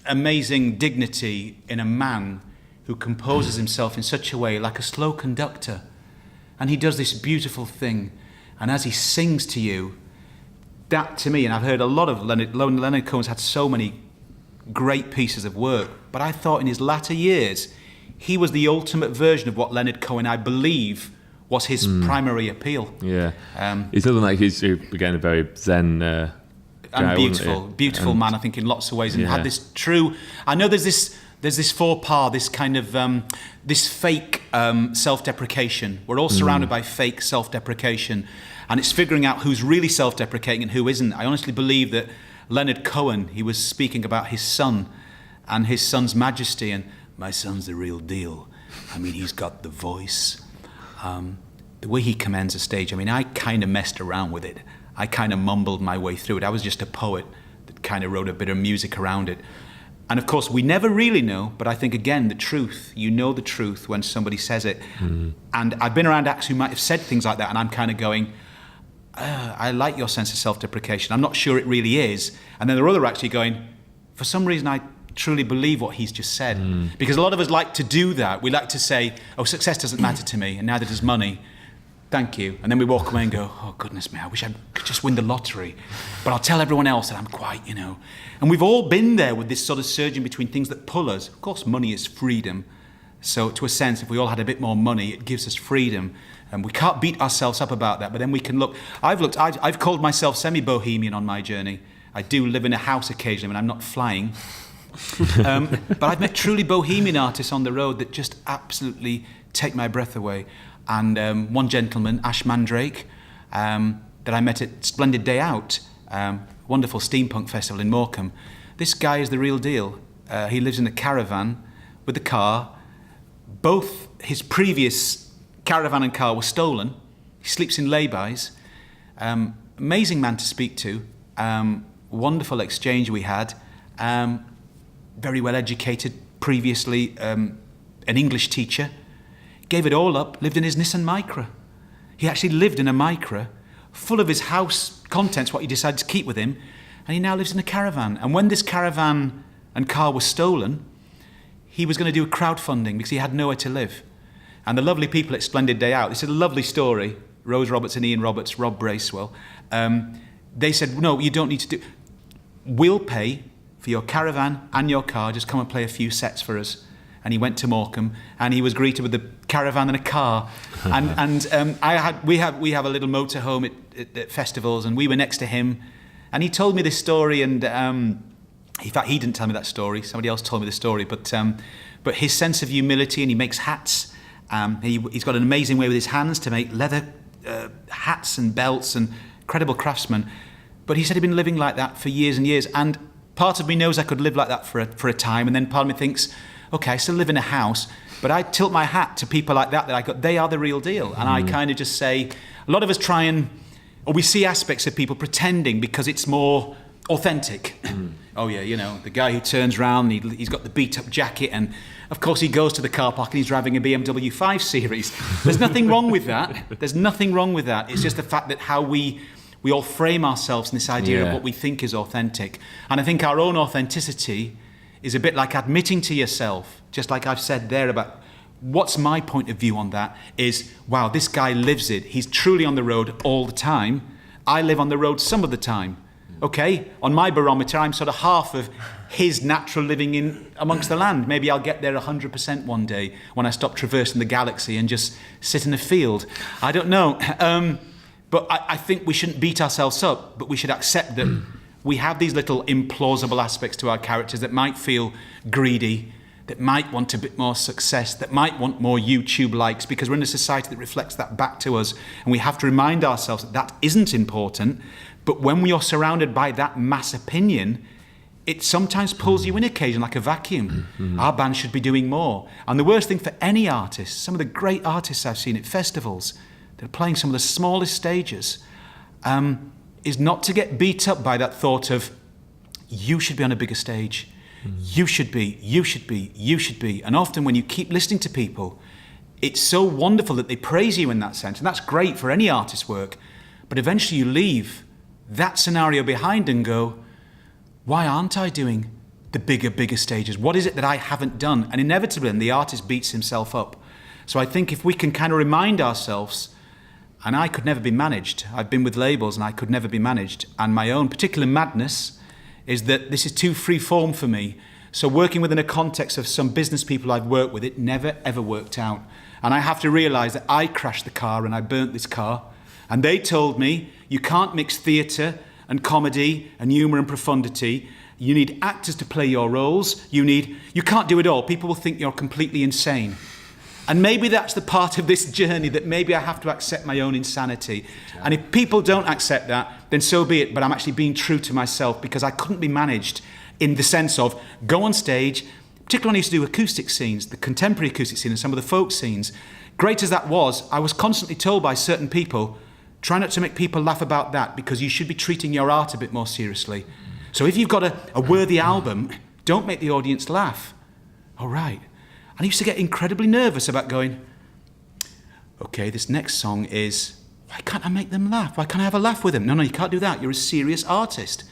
amazing dignity in a man who composes himself in such a way, like a slow conductor. And he does this beautiful thing. And as he sings to you, that to me, and I've heard a lot of Leonard Cohen's had so many great pieces of work, but I thought in his latter years, he was the ultimate version of what Leonard Cohen, I believe, was his primary appeal. Yeah. He's nothing like he's, again, a very Zen guy, and beautiful man, I think, in lots of ways, and had this true... I know there's this faux pas, this kind of, this fake self-deprecation. We're all surrounded by fake self-deprecation, and it's figuring out who's really self-deprecating and who isn't. I honestly believe that Leonard Cohen, he was speaking about his son and his son's majesty, and my son's the real deal. I mean, he's got the voice. The way he commands a stage, I mean, I kind of messed around with it. I kind of mumbled my way through it. I was just a poet that kind of wrote a bit of music around it. And of course, we never really know, but I think, again, the truth, you know the truth when somebody says it. And I've been around acts who might have said things like that, and I'm kind of going, I like your sense of self-deprecation. I'm not sure it really is. And then there are other acts going, for some reason, I truly believe what he's just said. Because a lot of us like to do that. We like to say, oh, success doesn't matter to me, and neither does money. Thank you. And then we walk away and go, oh, goodness me, I wish I could just win the lottery. But I'll tell everyone else that I'm quite, And we've all been there with this sort of surging between things that pull us. Of course, money is freedom. So to a sense, if we all had a bit more money, it gives us freedom. And we can't beat ourselves up about that. But then we can look. I've called myself semi-bohemian on my journey. I do live in a house occasionally when I'm not flying. But I've met truly bohemian artists on the road that just absolutely take my breath away. and one gentleman, Ash Mandrake, that I met at Splendid Day Out, wonderful steampunk festival in Morecambe. This guy is the real deal. He lives in a caravan with a car. Both his previous caravan and car were stolen. He sleeps in laybys. Amazing man to speak to. Wonderful exchange we had. Very well educated, previously an English teacher. Gave it all up, lived in his Nissan Micra. He actually lived in a Micra, full of his house contents, what he decided to keep with him, and he now lives in a caravan. And when this caravan and car was stolen, he was going to do a crowdfunding because he had nowhere to live. And the lovely people at Splendid Day Out, this is a lovely story, Rose Roberts and Ian Roberts, Rob Bracewell, they said, no, you don't need to do, we'll pay for your caravan and your car, just come and play a few sets for us. And he went to Morecambe, and he was greeted with a caravan and a car. We have a little motorhome at festivals, and we were next to him, and he told me this story. And in fact, he didn't tell me that story. Somebody else told me the story. But his sense of humility, and he makes hats. He's got an amazing way with his hands to make leather hats and belts, and incredible craftsman. But he said he'd been living like that for years and years. And part of me knows I could live like that for a time, and then part of me thinks, okay, I still live in a house, but I tilt my hat to people like that they are the real deal. And I kind of just say, a lot of us try or we see aspects of people pretending because it's more authentic. Oh yeah, the guy who turns around, he's got the beat-up jacket, and of course he goes to the car park and he's driving a BMW 5 Series. There's nothing wrong with that. There's nothing wrong with that. It's just the fact that how we all frame ourselves in this idea of what we think is authentic. And I think our own authenticity is a bit like admitting to yourself, just like I've said there about what's my point of view on that is, wow, this guy lives it. He's truly on the road all the time. I live on the road some of the time. Okay, on my barometer, I'm sort of half of his natural living in amongst the land. Maybe I'll get there 100% one day when I stop traversing the galaxy and just sit in a field. I don't know. But I think we shouldn't beat ourselves up, but we should accept that we have these little implausible aspects to our characters that might feel greedy, that might want a bit more success, that might want more YouTube likes, because we're in a society that reflects that back to us. And we have to remind ourselves that that isn't important. But when we are surrounded by that mass opinion, it sometimes pulls you in occasionally like a vacuum. Our band should be doing more. And the worst thing for any artist, some of the great artists I've seen at festivals, that are playing some of the smallest stages, is not to get beat up by that thought of, you should be on a bigger stage. You should be. And often when you keep listening to people, it's so wonderful that they praise you in that sense. And that's great for any artist's work. But eventually you leave that scenario behind and go, why aren't I doing the bigger stages? What is it that I haven't done? And inevitably, the artist beats himself up. So I think if we can kind of remind ourselves, and I could never be managed. I've been with labels and I could never be managed. And my own particular madness is that this is too free form for me. So working within a context of some business people I've worked with, it never ever worked out. And I have to realise that I crashed the car and I burnt this car. And they told me, you can't mix theatre and comedy and humour and profundity. You need actors to play your roles. You can't do it all. People will think you're completely insane. And maybe that's the part of this journey, that maybe I have to accept my own insanity. And if people don't accept that, then so be it. But I'm actually being true to myself, because I couldn't be managed in the sense of go on stage, particularly when I used to do acoustic scenes, the contemporary acoustic scene and some of the folk scenes. Great as that was, I was constantly told by certain people, try not to make people laugh about that, because you should be treating your art a bit more seriously. So if you've got a worthy album, don't make the audience laugh. All right. And I used to get incredibly nervous about going, okay, this next song is, why can't I make them laugh? Why can't I have a laugh with them? No, you can't do that. You're a serious artist.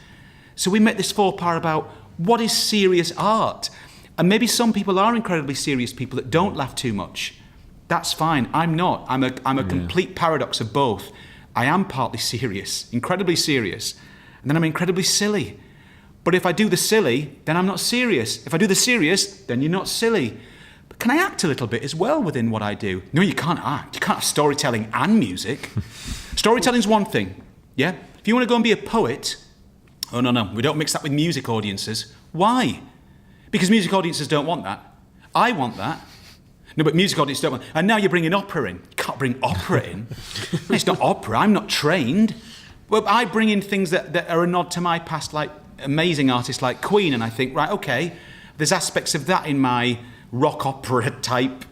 So we met this faux pas about what is serious art. And maybe some people are incredibly serious people that don't laugh too much. That's fine. I'm not. I'm a complete paradox of both. I am partly serious, incredibly serious, and then I'm incredibly silly. But if I do the silly, then I'm not serious. If I do the serious, then you're not silly. But can I act a little bit as well within what I do? No, you can't act. You can't have storytelling and music. Storytelling's one thing, yeah? If you want to go and be a poet, oh, no, we don't mix that with music audiences. Why? Because music audiences don't want that. I want that. No, but music audience don't want. And now you're bringing opera in. You can't bring opera in. It's not opera. I'm not trained. Well, I bring in things that are a nod to my past, like amazing artists like Queen, and I think, right, okay, there's aspects of that in my rock opera type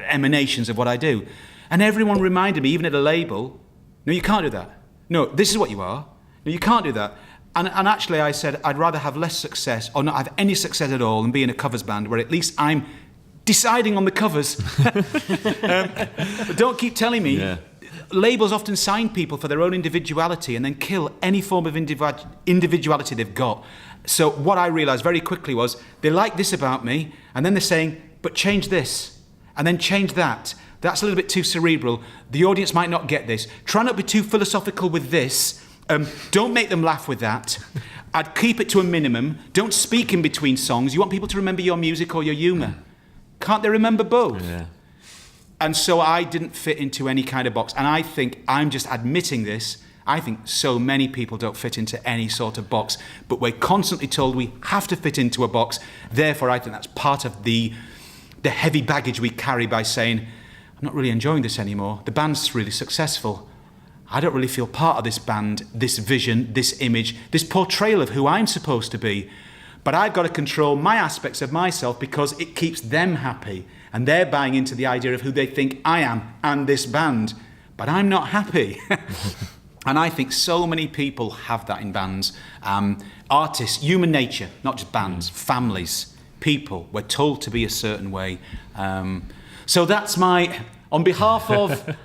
emanations of what I do. And everyone reminded me, even at a label, no, you can't do that. No, this is what you are. No, you can't do that. And actually I said I'd rather have less success or not have any success at all and be in a covers band where at least I'm deciding on the covers. But don't keep telling me. Yeah. Labels often sign people for their own individuality and then kill any form of individuality they've got. So what I realised very quickly was they like this about me, and then they're saying, but change this, and then change that. That's a little bit too cerebral. The audience might not get this. Try not to be too philosophical with this. Don't make them laugh with that. I'd keep it to a minimum. Don't speak in between songs. You want people to remember your music or your humour. Can't they remember both? Yeah. And so I didn't fit into any kind of box. And I think I'm just admitting this. I think so many people don't fit into any sort of box. But we're constantly told we have to fit into a box. Therefore, I think that's part of the heavy baggage we carry by saying, I'm not really enjoying this anymore. The band's really successful. I don't really feel part of this band, this vision, this image, this portrayal of who I'm supposed to be. But I've got to control my aspects of myself because it keeps them happy. And they're buying into the idea of who they think I am and this band. But I'm not happy. And I think so many people have that in bands. Artists, human nature, not just bands, families, people. We're told to be a certain way. So that's on behalf of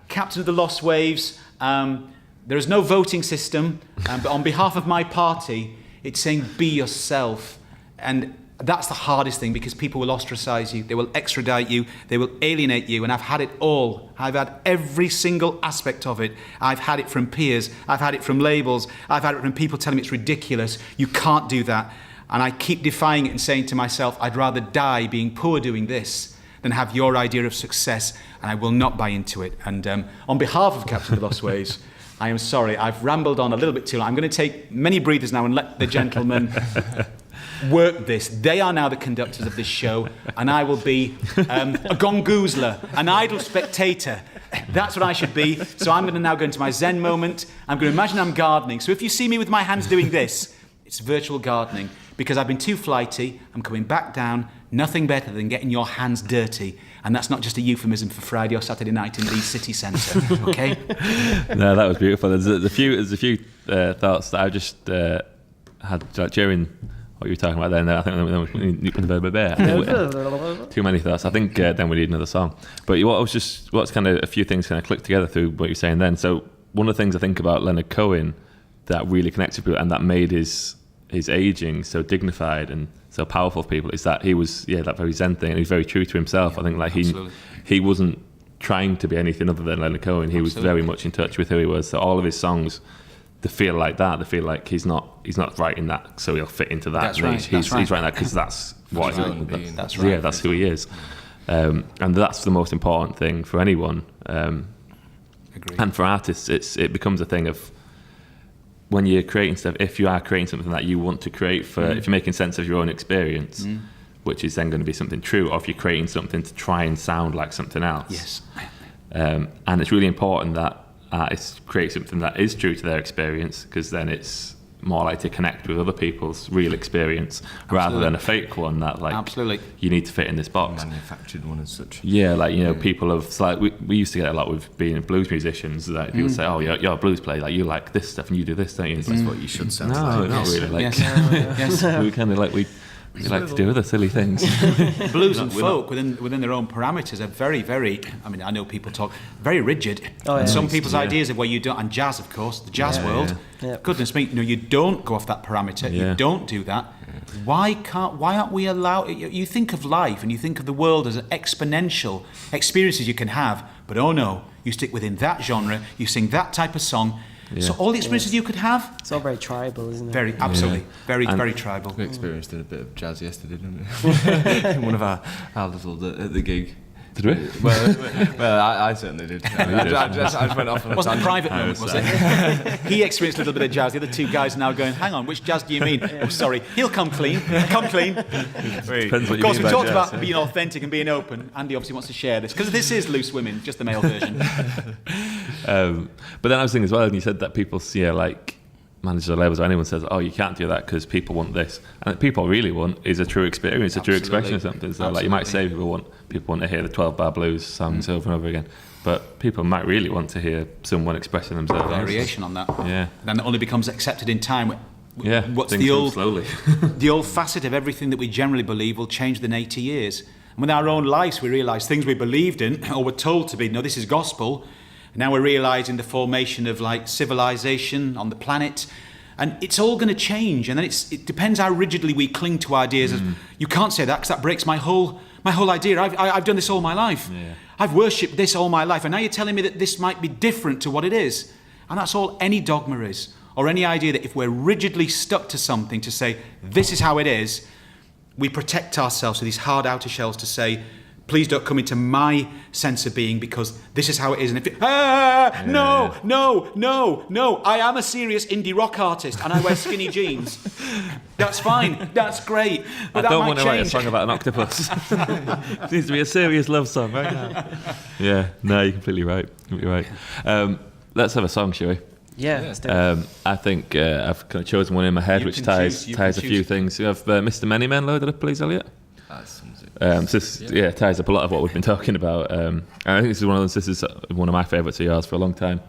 Captain of the Lost Waves, there is no voting system, but on behalf of my party, it's saying be yourself. And that's the hardest thing because people will ostracize you, they will extradite you, they will alienate you, and I've had it all. I've had every single aspect of it. I've had it from peers, I've had it from labels, I've had it from people telling me it's ridiculous, you can't do that. And I keep defying it and saying to myself, I'd rather die being poor doing this than have your idea of success, and I will not buy into it. And on behalf of Captain of the Lost Waves, I am sorry, I've rambled on a little bit too long. I'm going to take many breathers now and let the gentlemen work this. They are now the conductors of this show, and I will be a gongoozler, an idle spectator. That's what I should be. So I'm going to now go into my Zen moment. I'm going to imagine I'm gardening. So if you see me with my hands doing this, it's virtual gardening. Because I've been too flighty, I'm coming back down. Nothing better than getting your hands dirty. And that's not just a euphemism for Friday or Saturday night in Leeds City Centre, okay? No, that was beautiful. There's a few thoughts that I just had during what you were talking about there. And I think too many thoughts. I think then we need another song. But what's kind of a few things kind of clicked together through what you're saying then. So one of the things I think about Leonard Cohen that really connected people and that made his aging so dignified and so powerful for people is that he was that very Zen thing, and he was very true to himself. I think like he wasn't trying to be anything other than Leonard Cohen. He was very much in touch with who he was. So all of his songs, they feel like that. They feel like he's not writing that so he'll fit into that. That's right. He's writing that because that's what that's right. Yeah, that's who he is. And that's the most important thing for anyone. Agreed. And for artists, it becomes a thing of when you're creating stuff, if you are creating something that you want to create if you're making sense of your own experience, which is then going to be something true, or if you're creating something to try and sound like something else. Yes. And it's really important that artists create something that is true to their experience, because then it's more likely to connect with other people's real experience rather than a fake one that you need to fit in this box. Manufactured one as such. Yeah, people have we used to get a lot with being blues musicians that people say, oh, you're a blues player, like you like this stuff and you do this, don't you? That's what you should sound like. No, not really. Yes. We kind of we like to do other silly things. Blues and folk within their own parameters are very, very, I know people talk, very rigid. And some people's ideas of where you don't, and jazz, of course, the jazz world, goodness me, you don't go off that parameter, you don't do that. Why aren't we allowed, you think of life and you think of the world as exponential experiences you can have, but oh no, you stick within that genre, you sing that type of song. Yeah. So all the experiences you could have. It's all very tribal, isn't it? Very, absolutely, very tribal. We experienced a bit of jazz yesterday, didn't we? In one of our little at the gig. Did we? Well, I certainly did. I just went off on a Wasn't a tangent. private moment, was it? He experienced a little bit of jazz. The other two guys are now going, hang on, which jazz do you mean? Oh, sorry, he'll come clean. Come clean. Depends what Of you course, mean we by talked jazz, about eh? being authentic and being open. Andy obviously wants to share this, because this is Loose Women, just the male version. But then I was thinking as well, and you said that people see like managers or labels or anyone says, oh, you can't do that because people want this. And what people really want is a true experience, a true expression of something. So like you might say people want to hear the 12-bar blues songs over and over again. But people might really want to hear someone expressing themselves. Variation on that. Yeah. Then it only becomes accepted in time. Yeah, What's things the come old slowly. the old facet of everything that we generally believe will change within 80 years. And with our own lives, we realise things we believed in or were told to be, no, this is gospel. Now we're realising the formation of like civilization on the planet. And it's all going to change. And then it depends how rigidly we cling to ideas. You can't say that because that breaks my whole idea. I've done this all my life. Yeah. I've worshipped this all my life. And now you're telling me that this might be different to what it is. And that's all any dogma is. Or any idea that if we're rigidly stuck to something to say, this is how it is, we protect ourselves with these hard outer shells to say, please don't come into my sense of being because this is how it is. And if it, no, I am a serious indie rock artist and I wear skinny jeans. That's fine. That's great. But I don't might want to write a change. song about an octopus. It needs to be a serious love song right now. Yeah, no, you're completely right. Let's have a song, shall we? Yeah, let's do it. I think I've kind of chosen one in my head You which can ties choose, a few things. You have Mr. Manyman loaded up, please, Elliot. So this ties up a lot of what we've been talking about. And I think this is one of my favourites of yours for a long time.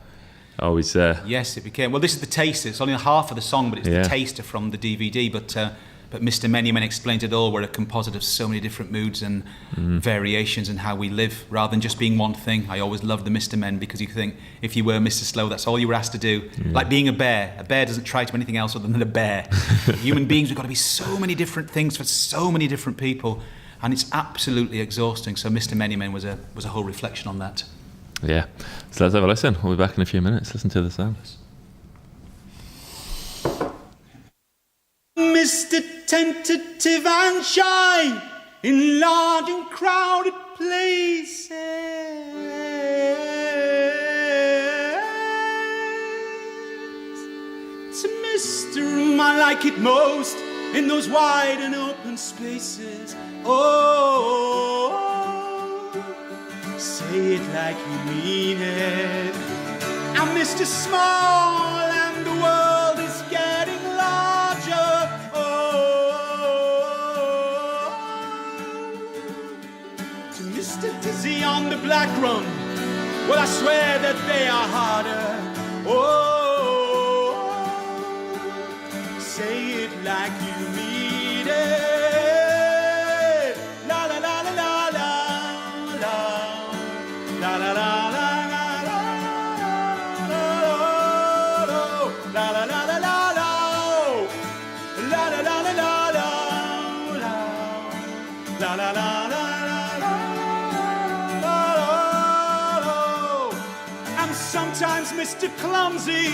Always. Yes, it became. Well, this is the taster. It's only half of the song, but it's Yeah. the taster from the DVD. But Mr. Manyman explained it all. We're a composite of so many different moods and variations and how we live, rather than just being one thing. I always loved the Mr. Men because you think if you were Mr. Slow, that's all you were asked to do. Like being a bear. A bear doesn't try to be anything else other than a bear. Human beings, we've got to be so many different things for so many different people, and it's absolutely exhausting. So Mr. Manyman was a whole reflection on that. Yeah. So let's have a listen. We'll be back in a few minutes. Listen to the sound. Mr. Tentative and Shy in large and crowded places. To Mr. I like it most in those wide and open spaces. Oh, say it like you mean it. I'm Mr. Small and the world is getting larger. To Mr. Dizzy on the black run, well, I swear that they are harder. Say it like you mean it. La la la la la la la la la la. Sometimes Mr. Clumsy,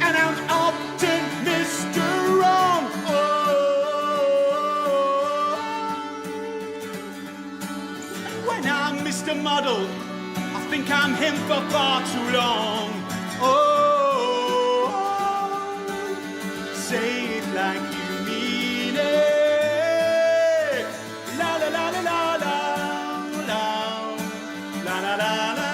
and I'm often Mr. Wrong. When I'm Mr. Muddle, I think I'm him for far too long. Say it like you mean it. La la la la la la la la la la la.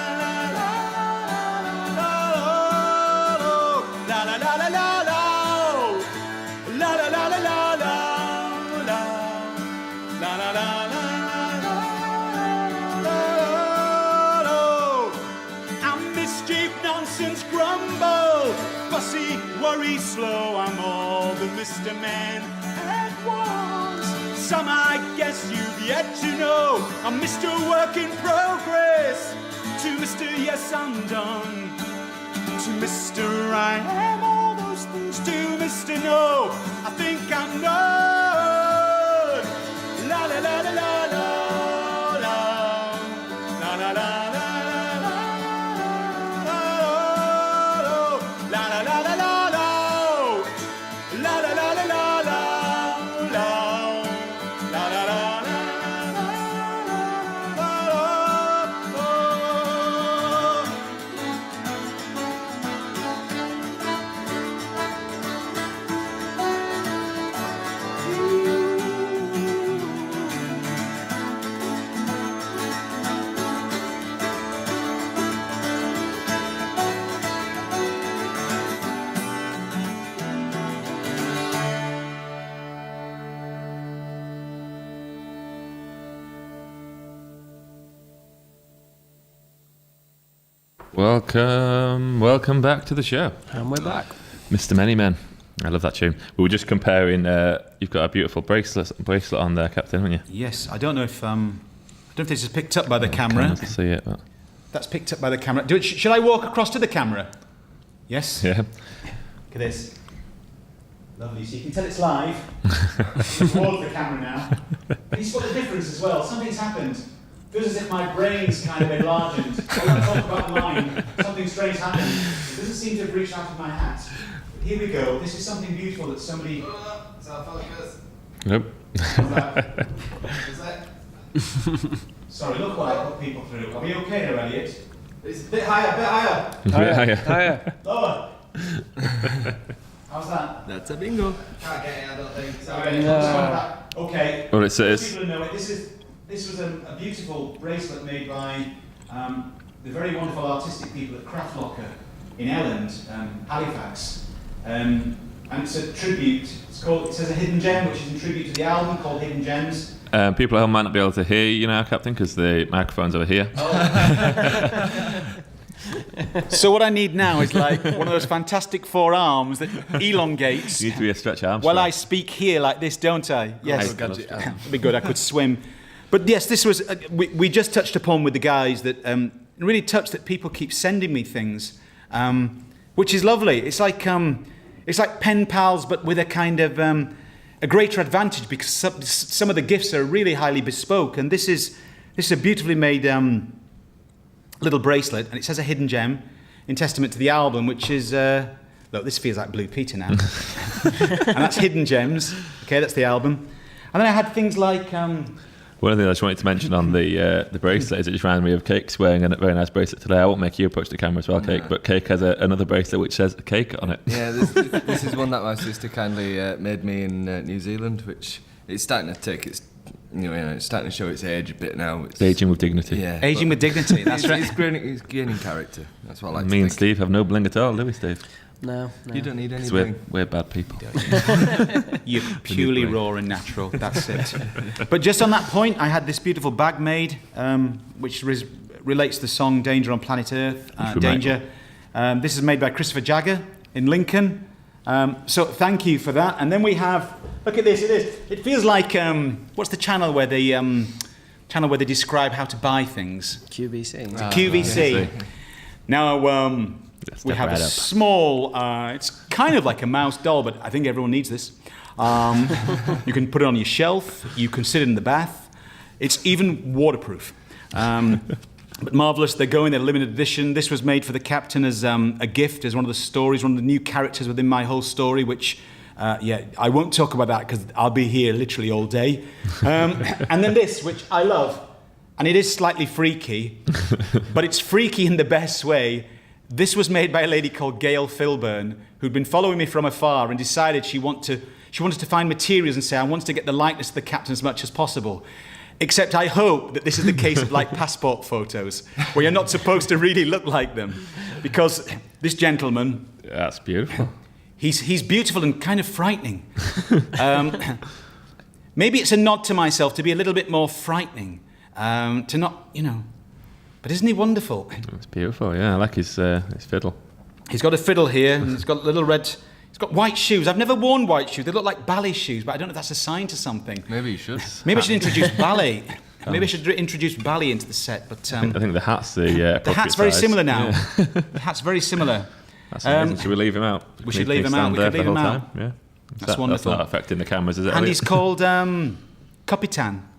Worry slow, I'm all the Mr. Man at once. Some I guess you've yet to know. I'm Mr. Work in Progress. To Mr. Yes, I'm done. To Mr. I am all those things. To Mr. No, I think I'm done. La la la la la la la la la la. Welcome back to the show. And we're back. Mr. Manymen. I love that tune. We were just comparing, you've got a beautiful bracelet on there, Captain, haven't you? Yes, I don't know if this is picked up by the camera. Can't see it, but... That's picked up by the camera. Should I walk across to the camera? Yes? Yeah. Look at this. Lovely. So you can tell it's live. Towards the camera now. And you spot the difference as well. Something's happened. Feels as if my brain's kind of enlarged. When I talk about mine, something strange happened. It doesn't seem to have reached out of my hat. But here we go. This is something beautiful that somebody... That's how focus. Nope. How's that? Is that? Sorry, look what I put people through. Are we okay there, Elliot? It's a bit higher, Higher. Lower. How's that? That's a bingo. Can't get it, I don't think. Sorry. No. Okay. Well, it says... People know it. This was a beautiful bracelet made by the very wonderful artistic people at Craft Locker in Elland, Halifax. And it's a tribute. It says a hidden gem, which is in tribute to the album called Hidden Gems. People at home might not be able to hear you now, Captain, because the microphone's over here. So what I need now is like one of those fantastic forearms that elongates. You need to be a stretch arm. Well, I speak here like this, don't I? Yes. Gadget. It'd be good. I could swim. But yes, this was. We just touched upon with the guys that really touched that people keep sending me things, which is lovely. It's like pen pals, but with a kind of a greater advantage because some of the gifts are really highly bespoke, and this is a beautifully made little bracelet, and it says a hidden gem in testament to the album, which is. Look, this feels like Blue Peter now, and that's Hidden Gems. Okay, that's the album, and then I had things like. One of the things I just wanted to mention on the bracelet is it just reminded me of Cake's wearing a very nice bracelet today. I won't make you approach the camera as well, Cake, but Cake has another bracelet which says Cake on it. Yeah, this is one that my sister kindly made me in New Zealand, which it's starting to take its, it's starting to show its age a bit now. It's aging with dignity. Yeah, aging with dignity. That's right. It's gaining character. That's what I like. Me and Steve have no bling at all, do we, Steve? No. You don't need any Because bling. we're bad people. You're purely raw and natural. That's it. But just on that point, I had this beautiful bag made, which relates to the song "Danger on Planet Earth." Danger. This is made by Christopher Jagger in Lincoln. So thank you for that. And then we have. Look at this. It feels like what's the channel where they describe how to buy things? QVC. QVC. Now. We have a small, it's kind of like a mouse doll, but I think everyone needs this. You can put it on your shelf, you can sit in the bath. It's even waterproof. But marvellous, they're going, they're limited edition. This was made for the captain as a gift, as one of the stories, one of the new characters within my whole story, which, I won't talk about that because I'll be here literally all day. And then this, which I love, and it is slightly freaky, but it's freaky in the best way. This was made by a lady called Gail Filburn, who'd been following me from afar and decided she wanted to find materials and say, I want to get the likeness of the captain as much as possible. Except I hope that this is the case of like passport photos, where you're not supposed to really look like them. Because this gentleman... That's beautiful. He's beautiful and kind of frightening. Maybe it's a nod to myself to be a little bit more frightening. To not, But isn't he wonderful? It's beautiful, yeah. I like his fiddle. He's got a fiddle here, and he's got little red... He's got white shoes. I've never worn white shoes. They look like ballet shoes, but I don't know if that's a sign to something. Maybe you should. Maybe I should introduce ballet. Maybe I should introduce ballet into the set, but... I think the hat's the hat's very size. similar now. Yeah. The hat's very similar. That's amazing. Should we leave him out? We should leave him out. We could leave him out. Yeah. That's wonderful. That's not affecting the cameras, is it? And he's called Capitan.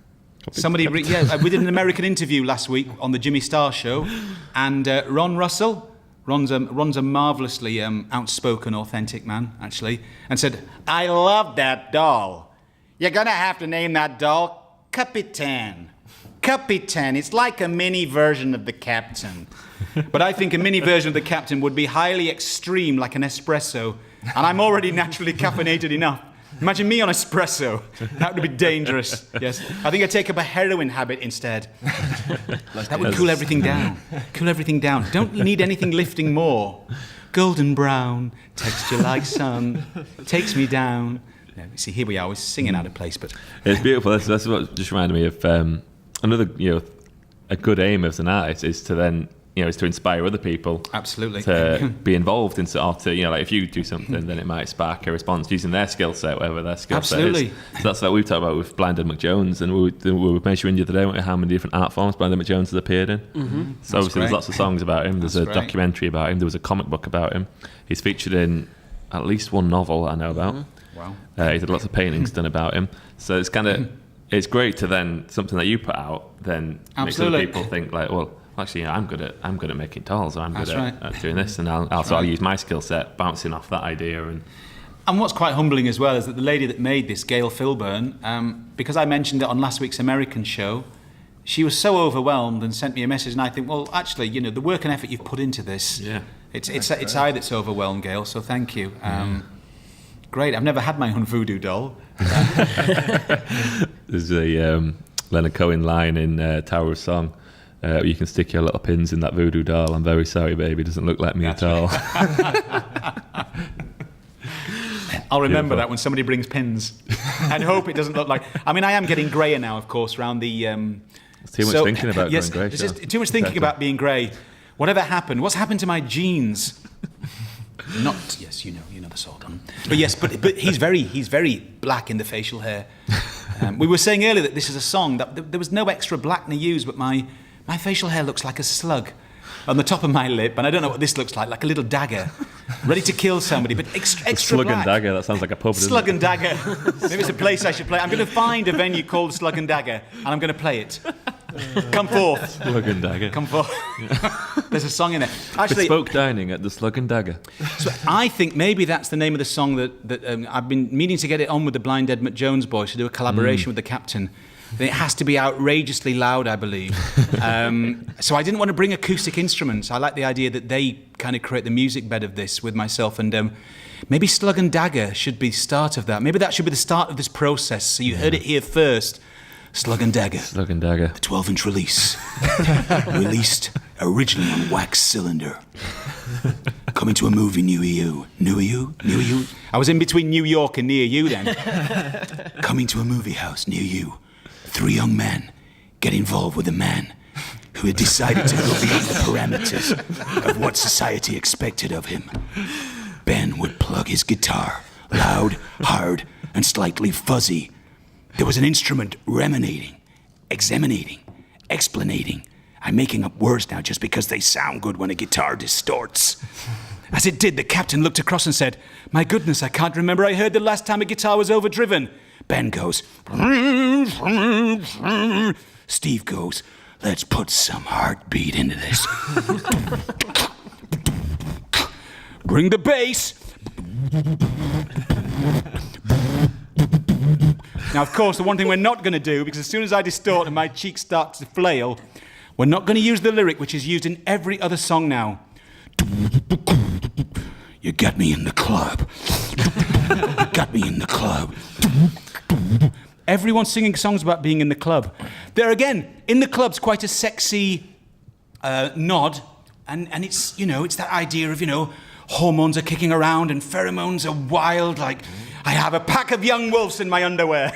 Somebody, we did an American interview last week on the Jimmy Star Show, and Ron Russell, Ron's a marvellously outspoken, authentic man, actually, and said, I love that doll. You're going to have to name that doll Capitan. Capitan, it's like a mini version of the captain. But I think a mini version of the captain would be highly extreme, like an espresso, and I'm already naturally caffeinated enough. Imagine me on espresso. That would be dangerous. Yes. I think I'd take up a heroin habit instead. That would cool everything down. Cool everything down. Don't need anything lifting more. Golden brown, texture like sun, takes me down. No, see, here we are. We're singing out of place, but it's beautiful. That's what just reminded me of another, a good aim as an artist is to then is to inspire other people. Absolutely. To be involved in sort of, like if you do something, then it might spark a response using their skill set, whatever their skill set is. So that's what we've talked about with Blinded McJones, and we were measuring the other day how many different art forms Blinded McJones has appeared in. So obviously there's lots of songs about him. There's a documentary about him. There was a comic book about him. He's featured in at least one novel I know about. Wow. He's had lots of paintings done about him. So it's kind of it's great to then something that you put out then makes other people think like, well, actually, I'm good at making dolls, or I'm good at doing this, and I'll use my skill set bouncing off that idea. And what's quite humbling as well is that the lady that made this, Gail Filburn, because I mentioned it on last week's American show, she was so overwhelmed and sent me a message, and I think, well, actually, the work and effort you've put into this, it's I that's overwhelmed, Gail. So thank you. Great. I've never had my own voodoo doll. There's a Leonard Cohen line in Tower of Song. You can stick your little pins in that voodoo doll. I'm very sorry, baby. It doesn't look like me at all. I'll remember that when somebody brings pins, and hope it doesn't look like. I mean, I am getting greyer now, of course, around the. It's too much thinking about going grey. It's just too much thinking about being grey. Whatever happened? What's happened to my genes? Not yes, you know the sort. But yes, but he's very black in the facial hair. We were saying earlier that this is a song that there was no extra blackener used, but my facial hair looks like a slug on the top of my lip, and I don't know what this looks like a little dagger, ready to kill somebody, but extra Slug black. and Dagger, that sounds like a pub, doesn't Slug it? and Dagger. Maybe it's a place I should play. I'm going to find a venue called Slug and Dagger, and I'm going to play it. Come forth. Slug and Dagger. Come forth. There's a song in there. Actually, bespoke dining at the Slug and Dagger. So I think maybe that's the name of the song that I've been meaning to get it on with the Blind Ed McJones boys to do a collaboration with the Captain. It has to be outrageously loud, I believe. So I didn't want to bring acoustic instruments. I like the idea that they kind of create the music bed of this with myself, and maybe Slug and Dagger should be the start of that. Maybe that should be the start of this process. So you heard it here first. Slug and Dagger. Slug and Dagger. The 12-inch release. Released originally on wax cylinder. Coming to a movie near you. Near you? I was in between New York and near you then. Coming to a movie house near you. 3 young men get involved with a man who had decided to go beyond the parameters of what society expected of him. Ben would plug his guitar, loud, hard, and slightly fuzzy. There was an instrument reminating, examinating, explanating. I'm making up words now just because they sound good when a guitar distorts. As it did, the captain looked across and said, "My goodness, I can't remember I heard the last time a guitar was overdriven." Ben goes, Steve goes, "Let's put some heartbeat into this." Bring the bass. Now, of course, the one thing we're not going to do, because as soon as I distort and my cheeks start to flail, we're not going to use the lyric, which is used in every other song now. You got me in the club. You got me in the club. Everyone's singing songs about being in the club. There again, in the club's quite a sexy nod, and it's, it's that idea of, hormones are kicking around and pheromones are wild, like, I have a pack of young wolves in my underwear.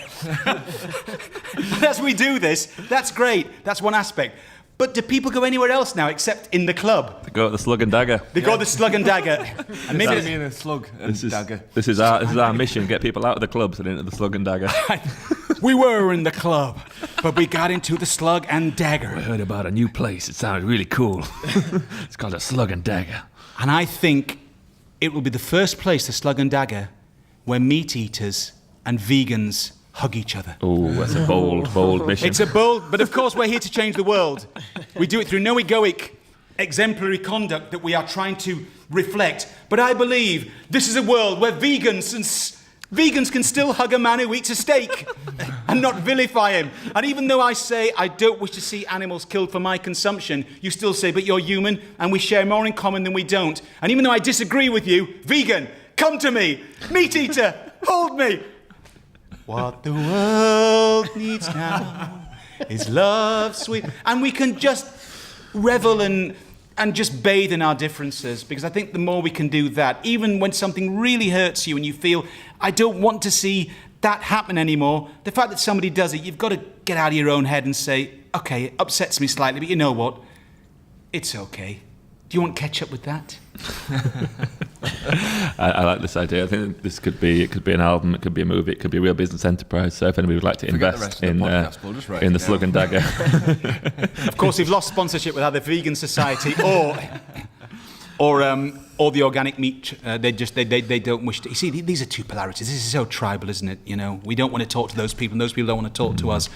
As we do this, that's great. That's one aspect. But do people go anywhere else now except in the club? They go to the Slug and Dagger. They go to the Slug and Dagger. And maybe That's me in a slug and dagger. This is our mission: get people out of the clubs and into the Slug and Dagger. We were in the club, but we got into the Slug and Dagger. I heard about a new place. It sounded really cool. It's called a Slug and Dagger. And I think it will be the first place, the Slug and Dagger, where meat eaters and vegans hug each other. Oh, that's a bold mission. It's a bold, but of course we're here to change the world. We do it through no egoic, exemplary conduct that we are trying to reflect. But I believe this is a world where vegans can still hug a man who eats a steak and not vilify him. And even though I say I don't wish to see animals killed for my consumption, you still say, but you're human and we share more in common than we don't. And even though I disagree with you, vegan, come to me. Meat eater, hold me. What the world needs now is love, sweet. And we can just revel and just bathe in our differences, because I think the more we can do that, even when something really hurts you and you feel, I don't want to see that happen anymore, the fact that somebody does it, you've got to get out of your own head and say, okay, it upsets me slightly, but you know what? It's okay. Do you want ketchup with that? I like this idea. I think this could be an album, it could be a movie, it could be a real business enterprise. So if anybody would like to invest in the Slug and Dagger. Of course, we've lost sponsorship with either Vegan Society or the organic meat. They don't wish to. You see, these are two polarities. This is so tribal, isn't it? You know, we don't want to talk to those people, and those people don't want to talk to us.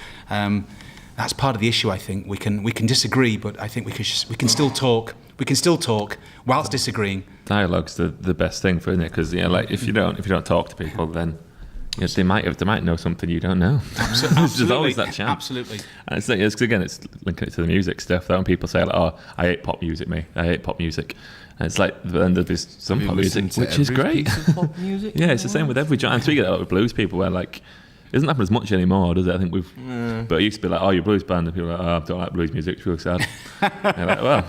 That's part of the issue. I think we can disagree, but I think we can still talk. We can still talk whilst disagreeing. Dialogue's the best thing for, isn't it? Because like if you don't talk to people, then they might know something you don't know. Absolutely. There's always that chance. Absolutely. And it's linking it to the music stuff. That when people say like, "Oh, I hate pop music," I hate pop music. And it's like, then there's some pop music which is great. Pop music? Yeah, it's the same with every genre. I'm speaking about with blues people where like. It doesn't happen as much anymore, does it? I think but it used to be like, "Oh, you're a blues band," and people are like, "Oh, I don't like blues music, it's really sad." You're like, well,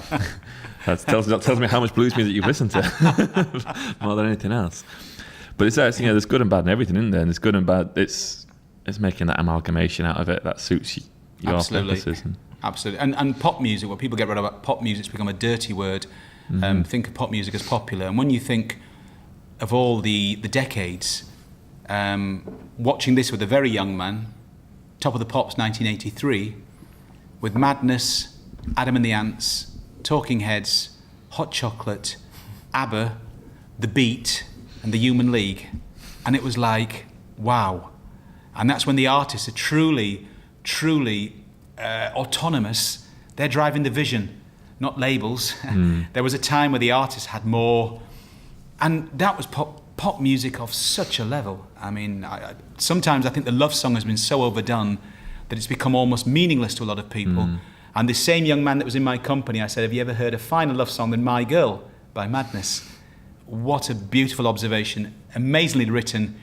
that tells me how much blues music you've listened to more than anything else. But it's there's good and bad and everything in there, and there's good and bad. It's making that amalgamation out of it that suits your purposes. Absolutely. And pop music, what people get rid of pop music's become a dirty word. Think of pop music as popular, and when you think of all the decades. Watching this with a very young man, Top of the Pops 1983, with Madness, Adam and the Ants, Talking Heads, Hot Chocolate, ABBA, The Beat, and the Human League. And it was like, wow. And that's when the artists are truly autonomous. They're driving the vision, not labels. There was a time where the artists had more, and that was pop music of such a level. I mean, sometimes I think the love song has been so overdone that it's become almost meaningless to a lot of people. And this same young man that was in my company, I said, "Have you ever heard a finer love song than My Girl by Madness?" What a beautiful observation, amazingly written,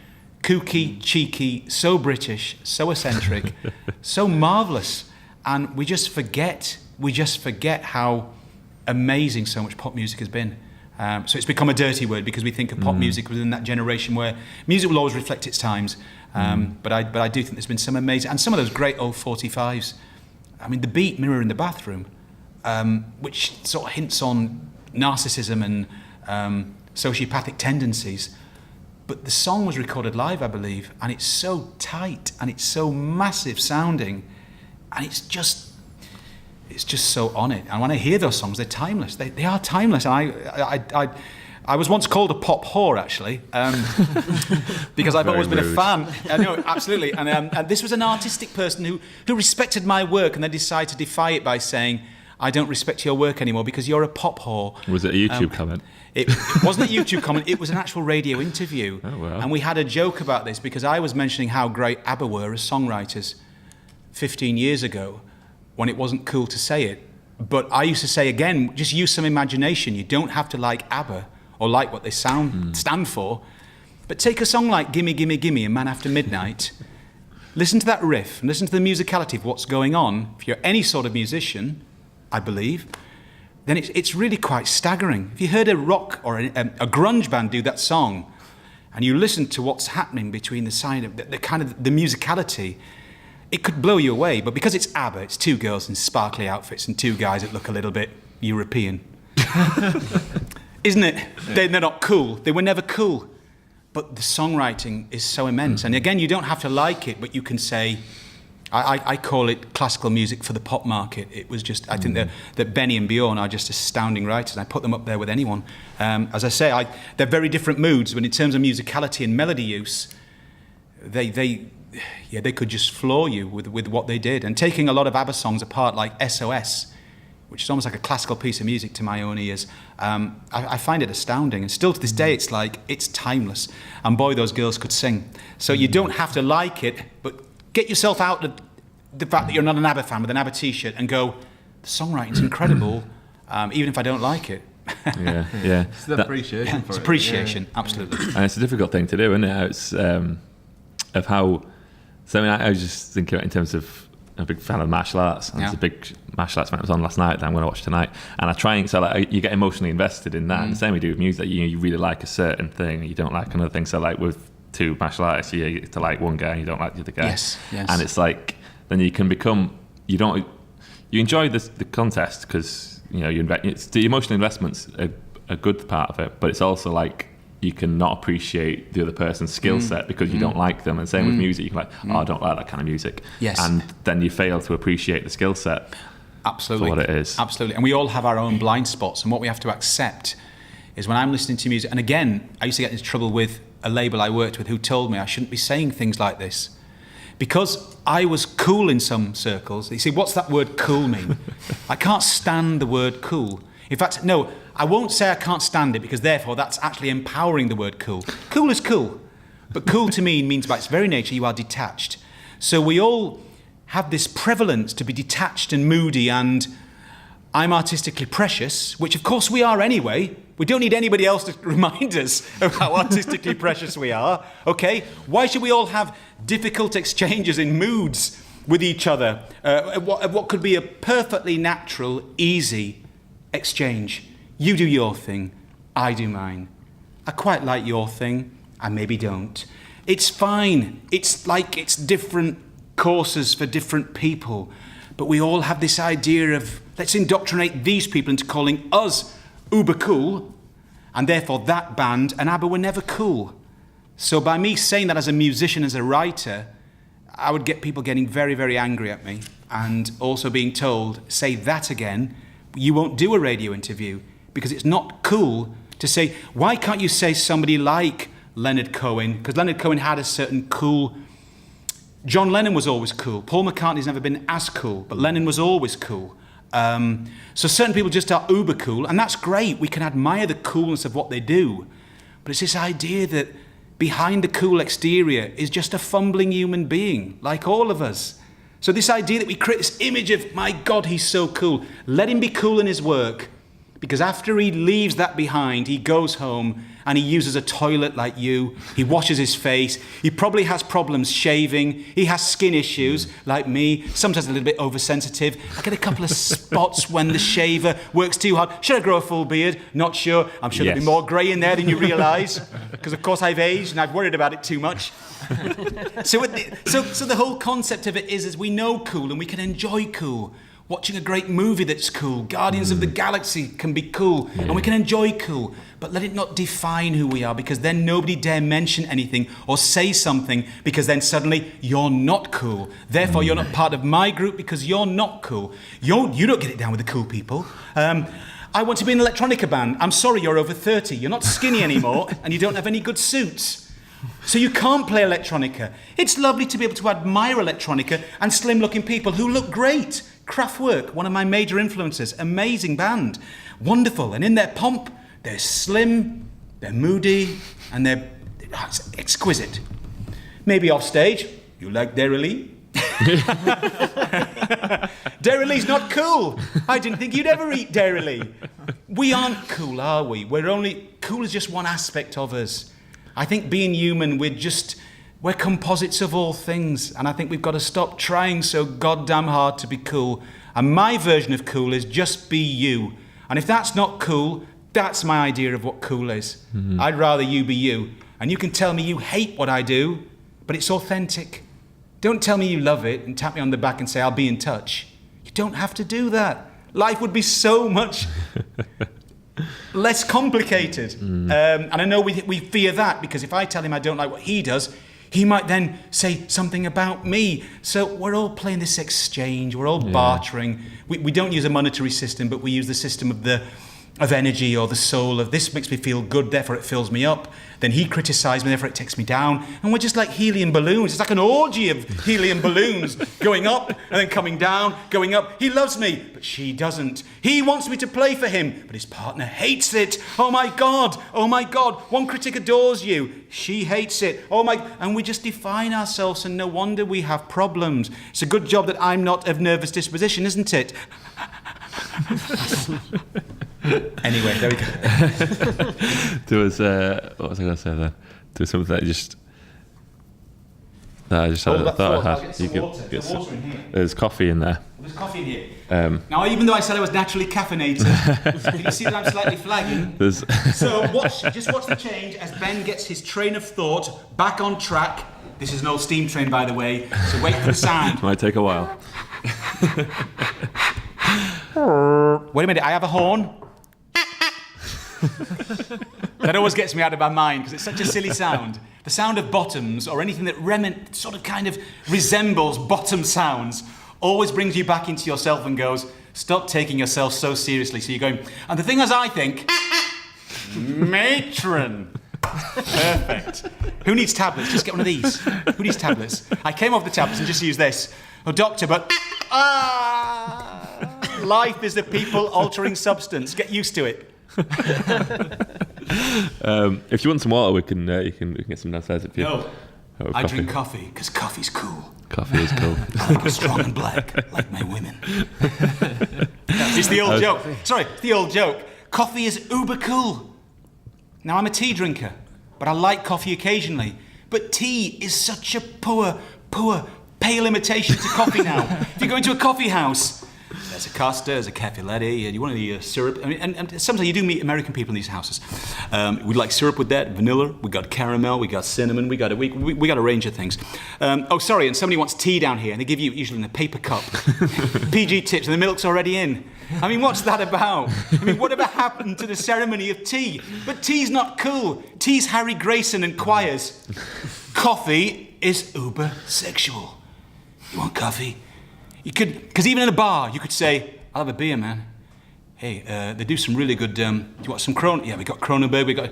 kooky, cheeky, so British, so eccentric, so marvellous. And we just forget how amazing so much pop music has been. So it's become a dirty word because we think of pop music within that generation where music will always reflect its times. But I do think there's been some amazing, and some of those great old 45s. I mean, The Beat, Mirror in the Bathroom, which sort of hints on narcissism and sociopathic tendencies. But the song was recorded live, I believe, and it's so tight and it's so massive sounding, and it's just so on it. And when I hear those songs, they're timeless. They are timeless. And I was once called a pop whore, actually, because I've always been a fan. I know, absolutely. And this was an artistic person who respected my work, and they decided to defy it by saying, "I don't respect your work anymore because you're a pop whore." Was it a YouTube comment? It wasn't a YouTube comment. It was an actual radio interview. Oh, wow. And we had a joke about this because I was mentioning how great ABBA were as songwriters 15 years ago, when it wasn't cool to say it. But I used to say, again, just use some imagination. You don't have to like ABBA or like what they stand for. But take a song like Gimme, Gimme, Gimme and Man After Midnight. Listen to that riff and listen to the musicality of what's going on. If you're any sort of musician, I believe, then it's really quite staggering. If you heard a rock or a grunge band do that song and you listen to what's happening between the side of the kind of the musicality, it could blow you away, but because it's ABBA, it's two girls in sparkly outfits and two guys that look a little bit European. Isn't it? They're not cool. They were never cool. But the songwriting is so immense. And again, you don't have to like it, but you can say, I call it classical music for the pop market. It was just, I think that Benny and Bjorn are just astounding writers. I put them up there with anyone. As I say, they're very different moods, but in terms of musicality and melody use, they could just floor you with what they did. And taking a lot of ABBA songs apart, like SOS, which is almost like a classical piece of music to my own ears, I find it astounding. And still to this day, it's timeless. And boy, those girls could sing. So you don't have to like it, but get yourself out of the fact that you're not an ABBA fan with an ABBA T-shirt and go, the songwriting's incredible, even if I don't like it. Yeah. It's the appreciation for it. It's appreciation, absolutely. And it's a difficult thing to do, isn't it? It's of how. So I mean, I was just thinking in terms of I'm a big fan of martial arts. And there's a big martial arts event that was on last night that I'm going to watch tonight. And I try and so like you get emotionally invested in that. And the same we do with music. You really like a certain thing, and you don't like another thing. So like with two martial artists, you get to like one guy and you don't like the other guy. Yes. And it's like then you can become you enjoy the contest because it's the emotional investment's a good part of it, but it's also like you can not appreciate the other person's skill set because you don't like them. And same with music, you're like, I don't like that kind of music. Yes. And then you fail to appreciate the skill set. Absolutely. For what it is. Absolutely. And we all have our own blind spots. And what we have to accept is when I'm listening to music, and again, I used to get into trouble with a label I worked with who told me I shouldn't be saying things like this. Because I was cool in some circles. You see, what's that word cool mean? I can't stand the word cool. In fact, no, I won't say I can't stand it because therefore that's actually empowering the word cool. Cool is cool. But cool to me means by its very nature you are detached. So we all have this prevalence to be detached and moody and I'm artistically precious, which of course we are anyway. We don't need anybody else to remind us of how artistically precious we are, okay? Why should we all have difficult exchanges in moods with each other? What could be a perfectly natural, easy exchange. You do your thing, I do mine. I quite like your thing, I maybe don't. It's fine. It's like it's different courses for different people. But we all have this idea of, let's indoctrinate these people into calling us uber cool, and therefore that band and ABBA were never cool. So by me saying that as a musician, as a writer, I would get people getting very, very angry at me, and also being told, say that again, you won't do a radio interview, because it's not cool to say, why can't you say somebody like Leonard Cohen? Because Leonard Cohen had a certain cool... John Lennon was always cool. Paul McCartney's never been as cool, but Lennon was always cool. So certain people just are uber cool, and that's great. We can admire the coolness of what they do. But it's this idea that behind the cool exterior is just a fumbling human being, like all of us. So this idea that we create this image of, my God, he's so cool. Let him be cool in his work, because after he leaves that behind, he goes home and he uses a toilet like you. He washes his face. He probably has problems shaving. He has skin issues like me, sometimes a little bit oversensitive. I get a couple of spots when the shaver works too hard. Should I grow a full beard? Not sure. I'm sure there'll be more grey in there than you realise, because of course I've aged and I've worried about it too much. So the whole concept of it is we know cool and we can enjoy cool. Watching a great movie that's cool. Guardians of the Galaxy can be cool, and we can enjoy cool. But let it not define who we are, because then nobody dare mention anything or say something, because then suddenly you're not cool. Therefore, you're not part of my group because you're not cool. You don't get it down with the cool people. I want to be in an electronica band. I'm sorry, you're over 30. You're not skinny anymore, and you don't have any good suits. So you can't play electronica. It's lovely to be able to admire electronica and slim-looking people who look great. Kraftwerk, one of my major influences, amazing band, wonderful. And in their pomp, they're slim, they're moody, and they're exquisite. Maybe off stage, you like Daryl Daryl Lee's not cool. I didn't think you'd ever eat Daryl Lee. We aren't cool, are we? Cool is just one aspect of us. I think being human, we're composites of all things, and I think we've got to stop trying so goddamn hard to be cool. And my version of cool is just be you. And if that's not cool, that's my idea of what cool is. Mm-hmm. I'd rather you be you. And you can tell me you hate what I do, but it's authentic. Don't tell me you love it and tap me on the back and say, I'll be in touch. You don't have to do that. Life would be so much less complicated. And I know we fear that, because if I tell him I don't like what he does, he might then say something about me. So we're all playing this exchange. We're all bartering. We don't use a monetary system, but we use the system of energy, or the soul of this makes me feel good, therefore it fills me up. Then he criticises me, therefore it takes me down. And we're just like helium balloons. It's like an orgy of helium balloons going up and then coming down, going up. He loves me, but she doesn't. He wants me to play for him, but his partner hates it. Oh my God, oh my God. One critic adores you. She hates it. Oh my, and we just define ourselves, and no wonder we have problems. It's a good job that I'm not of nervous disposition, isn't it? Anyway, there we go. There was what was I going to say there? There was something that I just thought I had. You could get some. There's coffee in there. There's coffee in here. Now, even though I said I was naturally caffeinated, can you see that I'm slightly flagging? So just watch the change as Ben gets his train of thought back on track. This is an old steam train, by the way, so wait for the sound. Might take a while. Wait a minute, I have a horn. That always gets me out of my mind because it's such a silly sound. The sound of bottoms or anything that sort of kind of resembles bottom sounds always brings you back into yourself and goes, stop taking yourself so seriously. So you're going, and the thing is, I think, matron. Perfect. Who needs tablets? Just get one of these. Who needs tablets? I came off the tablets and just used this. Oh, doctor, but... life is a people-altering substance. Get used to it. If you want some water, we can get some downstairs. If you I drink coffee because coffee's cool. Coffee is cool. I like it strong and black, like my women. It's the old joke. Sorry, it's the old joke. Coffee is uber cool. Now, I'm a tea drinker, but I like coffee occasionally. But tea is such a poor, pale imitation to coffee now. If you go into a coffee house, there's a Costa, there's a Cafe Latte, and you want the syrup. I mean, and sometimes you do meet American people in these houses. We like syrup with that, vanilla, we got caramel, we got cinnamon, we got a range of things. And somebody wants tea down here, and they give you usually in a paper cup. PG tips, and the milk's already in. I mean, what's that about? I mean, whatever happened to the ceremony of tea? But tea's not cool. Tea's Harry Grayson and choirs. Coffee is uber sexual. You want coffee? You could, because even in a bar, you could say, I'll have a beer, man. Hey, they do some really good, do you want some Kron? Yeah, we got Kronenberg,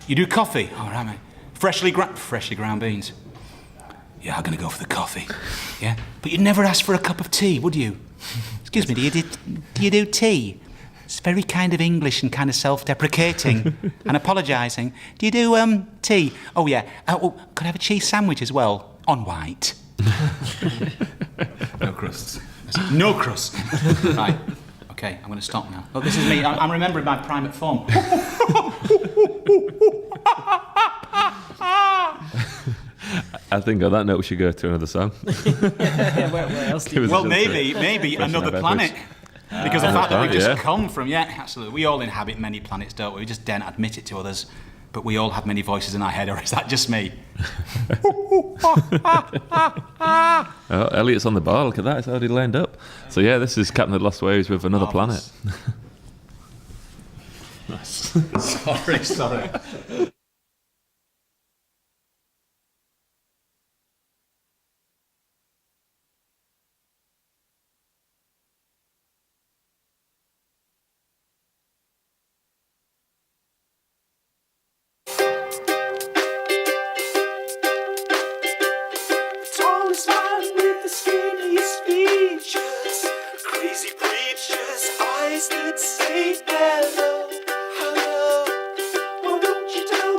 you do coffee? All right, man. Freshly ground beans. Yeah, I'm going to go for the coffee. Yeah? But you'd never ask for a cup of tea, would you? Excuse me, do you do tea? It's very kind of English and kind of self-deprecating and apologising. Do you do tea? Oh, yeah. Could I have a cheese sandwich as well? On white. No crusts. No crust. Right. Okay, I'm going to stop now. Oh, this is me. I'm remembering my primate form. I think on that note we should go to another song. Where else do you Well, maybe another planet. Because the fact that we've just come from, absolutely. We all inhabit many planets, don't we? We just daren't admit it to others. But we all have many voices in our head, or is that just me? Oh, Elliot's on the bar, look at that, it's already lined up. So yeah, this is Captain of the Lost Waves with Another Planet. Sorry. That say hello, hello. Why don't you tell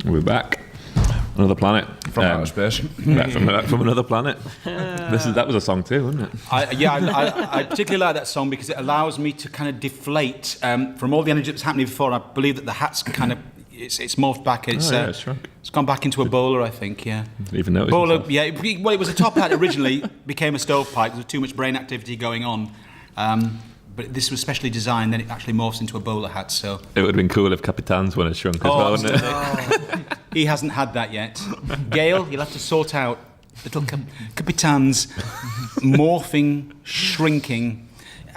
We're back. Another planet. From outer space. Back from another planet. That was a song too, wasn't it? I particularly like that song because it allows me to kind of deflate from all the energy that was happening before. I believe that the hat's kind of it's morphed back. It's shrunk. It's gone back into a bowler, I think. Yeah. Didn't even notice. Bowler. Yeah. It was a top hat originally. Became a stovepipe. There was too much brain activity going on. But this was specially designed. Then it actually morphs into a bowler hat. So it would have been cool if Capitan's one had shrunk as well, wouldn't it? He hasn't had that yet. Gail, you'll have to sort out little Capitan's morphing, shrinking.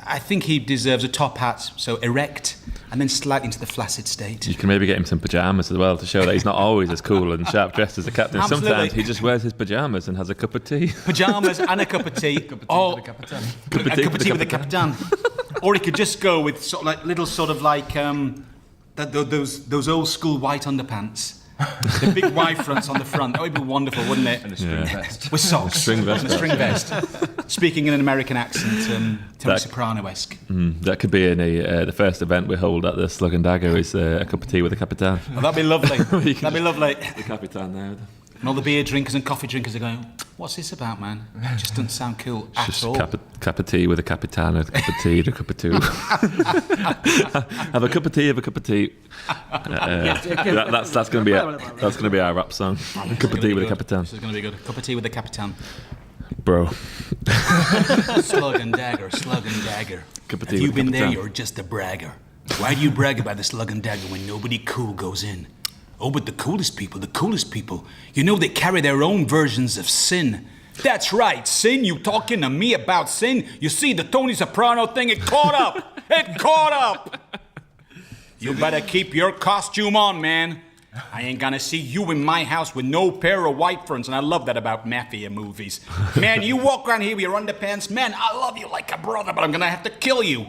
I think he deserves a top hat, so erect, and then slightly into the flaccid state. You can maybe get him some pyjamas as well to show that he's not always as cool and sharp dressed as the captain. Absolutely. Sometimes he just wears his pyjamas and has a cup of tea. Pyjamas and a cup of tea. Cup of tea with the Capitan. A cup of tea with the Capitan. Or he could just go with sort of like little sort of like those old school white underpants. The big Y fronts on the front. That would be wonderful, wouldn't it? And a string vest. With socks. String vest. And a string vest. Speaking in an American accent, Tony Soprano-esque. That could be in the first event we hold at the Slug and Dagger is a cup of tea with the Capitan. Oh, that'd be lovely. That'd be lovely. The Capitan there. And all the beer drinkers and coffee drinkers are going, what's this about, man? It just doesn't sound cool at Just all. cup of tea with a Capitan, a cup of tea, a cup of two. Have a cup of tea, have a cup of tea. That's going to be our rap song. A cup of tea with a Capitan. This is going to be good. Cup of tea with the Capitan. Bro. Slug and dagger, slug and dagger. Cup of tea Have you with the been there? Capitan. You're just a bragger. Why do you brag about the slug and dagger when nobody cool goes in? Oh, but the coolest people, you know they carry their own versions of sin. That's right, sin. You talking to me about sin? You see the Tony Soprano thing? It caught up. It caught up. You better keep your costume on, man. I ain't gonna see you in my house with no pair of white fronts, and I love that about mafia movies. Man, you walk around here with your underpants, man, I love you like a brother, but I'm gonna have to kill you.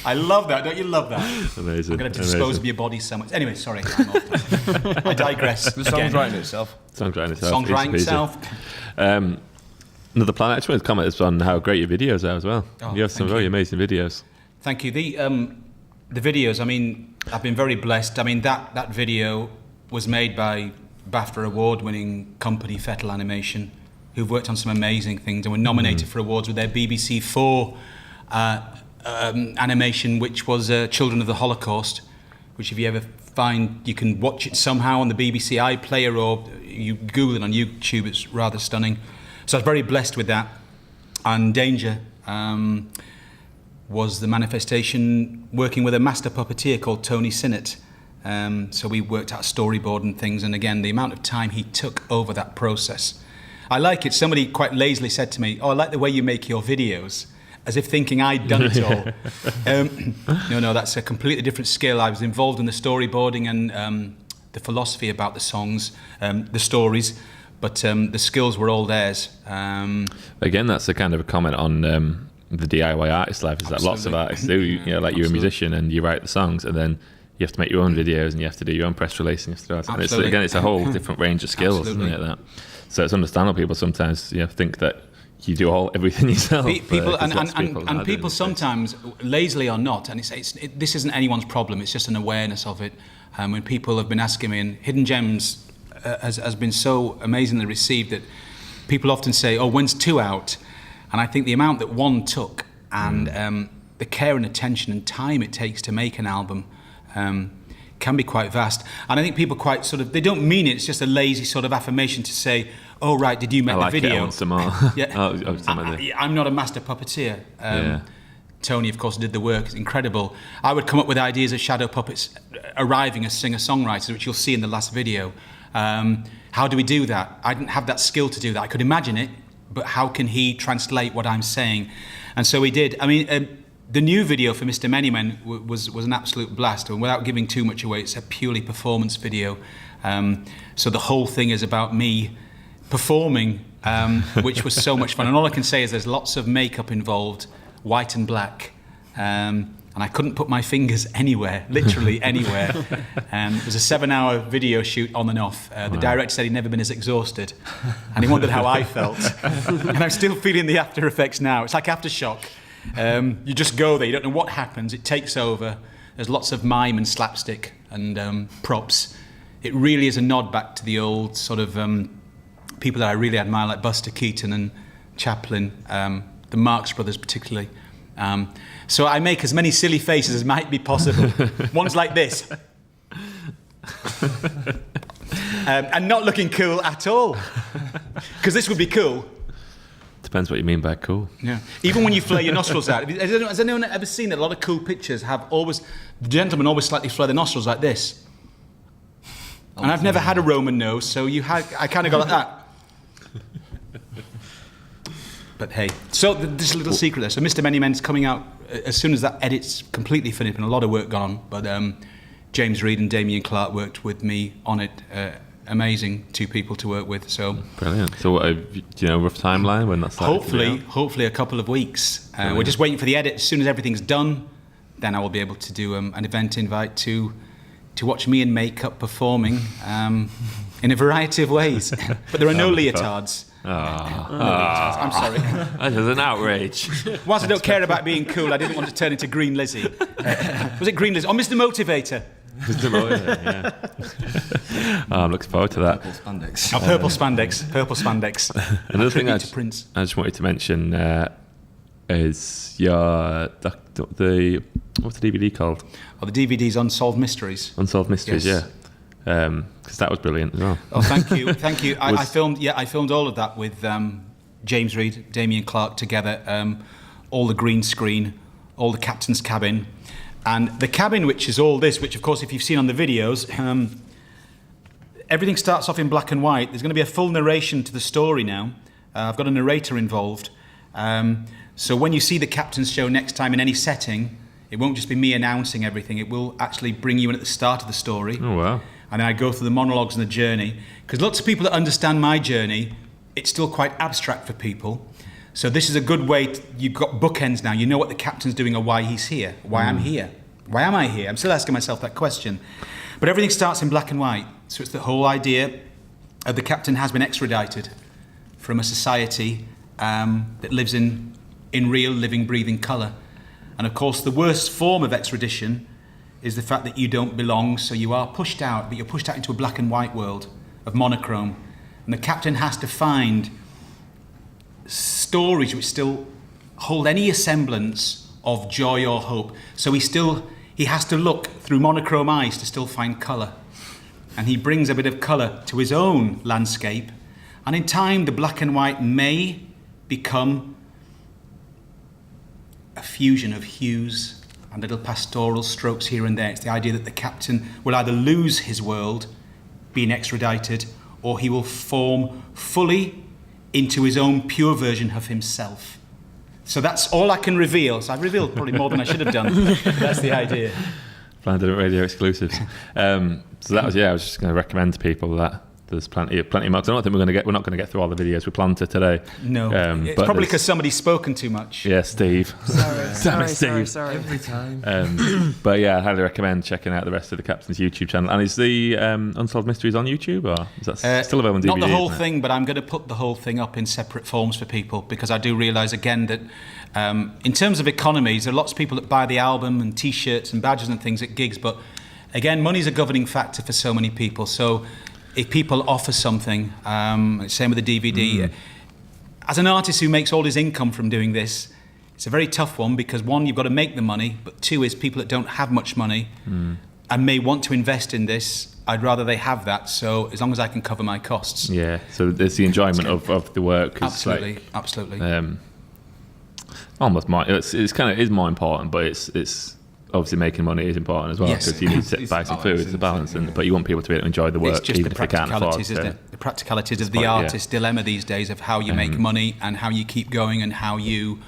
I love that. Don't you love that? Amazing. I'm going to dispose of your body so much. Anyway, sorry. I'm off. I digress. The song's writing itself. Song's writing itself. Song's writing Easy itself. peasy. Another planet. I just wanted to comment on how great your videos are as well. Oh, you have some very amazing videos. Thank you. The videos, I mean, I've been very blessed. I mean, that video was made by BAFTA award-winning company Fettel Animation, who've worked on some amazing things and were nominated for awards with their BBC 4 animation, which was Children of the Holocaust, which if you ever find, you can watch it somehow on the BBC iPlayer or you Google it on YouTube. It's rather stunning. So I was very blessed with that. And Danger was the manifestation working with a master puppeteer called Tony Sinnott. So we worked out a storyboard and things, and again, the amount of time he took over that process. I like it. Somebody quite lazily said to me, "Oh, I like the way you make your videos," as if thinking I'd done it all. No, that's a completely different skill. I was involved in the storyboarding and the philosophy about the songs, the stories, but the skills were all theirs. Again, that's a kind of a comment on the DIY artist life, is that lots of artists do. You know, like you're a musician and you write the songs, and then you have to make your own videos and you have to do your own press release and you have to do that. And it's a whole different range of skills, isn't it? That. So it's understandable people sometimes think that you do everything yourself. People sometimes, lazily or not, and this isn't anyone's problem, it's just an awareness of it. When people have been asking me, and Hidden Gems has been so amazingly received that people often say, "Oh, when's 2 out?" And I think the amount that 1 took and the care and attention and time it takes to make an album can be quite vast. And I think people quite they don't mean it, it's just a lazy sort of affirmation to say, "Oh, right, did you make the video?" I want some more. Yeah. I'm not a master puppeteer. Tony, of course, did the work. It's incredible. I would come up with ideas of shadow puppets arriving as singer-songwriters, which you'll see in the last video. How do we do that? I didn't have that skill to do that. I could imagine it, but how can he translate what I'm saying? And so we did. I mean, the new video for Mr. Manymen was an absolute blast. And without giving too much away, it's a purely performance video. So the whole thing is about me performing, which was so much fun. And all I can say is there's lots of makeup involved, white and black. And I couldn't put my fingers anywhere, literally anywhere. It was a 7-hour video shoot on and off. The director said he'd never been as exhausted. And he wondered how I felt. And I'm still feeling the after effects now. It's like aftershock. You just go there, you don't know what happens, it takes over. There's lots of mime and slapstick. and props, it really is a nod back to the old sort of people that I really admire, like Buster Keaton and Chaplin, the Marx Brothers particularly. So I make as many silly faces as might be possible. One's like this. And not looking cool at all. Because this would be cool. Depends what you mean by cool. Yeah. Even when you flare your nostrils out. Has anyone ever seen that a lot of cool pictures have always, the gentlemen always slightly flare their nostrils like this? And I've never had a Roman nose, so I kind of go like that. But hey, so this little secret there. So Mr. Many Men's coming out as soon as that edit's completely finished, and a lot of work gone on. But James Reed and Damien Clark worked with me on it. Amazing two people to work with. So brilliant. So what, do you know, rough timeline when that's hopefully a couple of weeks. We're just waiting for the edit. As soon as everything's done, then I will be able to do an event invite to watch me in makeup performing in a variety of ways. But there are no leotards. I'm sorry. That is an outrage. Whilst I don't care about being cool, I didn't want to turn into Green Lizzie. Was it Green Lizzie? Or Mr. Motivator? Mr. Motivator, yeah. I'm looking forward to that. Purple spandex. Purple spandex. Another thing I Prince. just wanted to mention is what's the DVD called? Oh, the DVD's Unsolved Mysteries. Unsolved Mysteries, yes. Yeah. Because that was brilliant as well. Oh, thank you. I filmed all of that with James Reed, Damien Clark together, all the green screen, all the captain's cabin. And the cabin, which is all this, which of course if you've seen on the videos, everything starts off in black and white. There's going to be a full narration to the story now. I've got a narrator involved. So when you see the captain's show next time in any setting, it won't just be me announcing everything. It will actually bring you in at the start of the story. Oh, wow. And then I go through the monologues and the journey. Because lots of people that understand my journey, it's still quite abstract for people. So this is a good way, you've got bookends now. You know what the captain's doing or why he's here, why I'm here. Why am I here? I'm still asking myself that question. But everything starts in black and white. So it's the whole idea of the captain has been extradited from a society that lives in real, living, breathing colour. And of course, the worst form of extradition is the fact that you don't belong, so you are pushed out, but you're pushed out into a black and white world of monochrome. And the captain has to find stories which still hold any semblance of joy or hope. So he has to look through monochrome eyes to still find colour. And he brings a bit of colour to his own landscape. And in time, the black and white may become a fusion of hues and little pastoral strokes here and there. It's the idea that the captain will either lose his world, being extradited, or he will form fully into his own pure version of himself. So that's all I can reveal. So I've revealed probably more than I should have done. That's the idea. Planned Radio exclusives. So that was, I was just going to recommend to people that there's plenty of more. I don't think we're not going to get through all the videos we planned to today. No, it's probably because somebody's spoken too much. Yeah, Steve. Sorry. Every time. But yeah, I highly recommend checking out the rest of the Captain's YouTube channel. And is the Unsolved Mysteries on YouTube, or is that still available on DVD? Not the whole thing, but I'm going to put the whole thing up in separate forms for people, because I do realise again that in terms of economies, there are lots of people that buy the album and T-shirts and badges and things at gigs, but again, money's a governing factor for so many people. So if people offer something, same with the DVD. As an artist who makes all his income from doing this, it's a very tough one, because one, you've got to make the money, but two is people that don't have much money and may want to invest in this, I'd rather they have that, so as long as I can cover my costs. Yeah, so there's the enjoyment of the work. Absolutely. Almost more, it's kind of is more important, but it's obviously making money is important as well, because you need to buy some food. It's a balance, but you want people to be able to enjoy the work, it's just even if they can't afford isn't it? The practicalities of the artist dilemma these days, of how you make money and how you keep going and how you.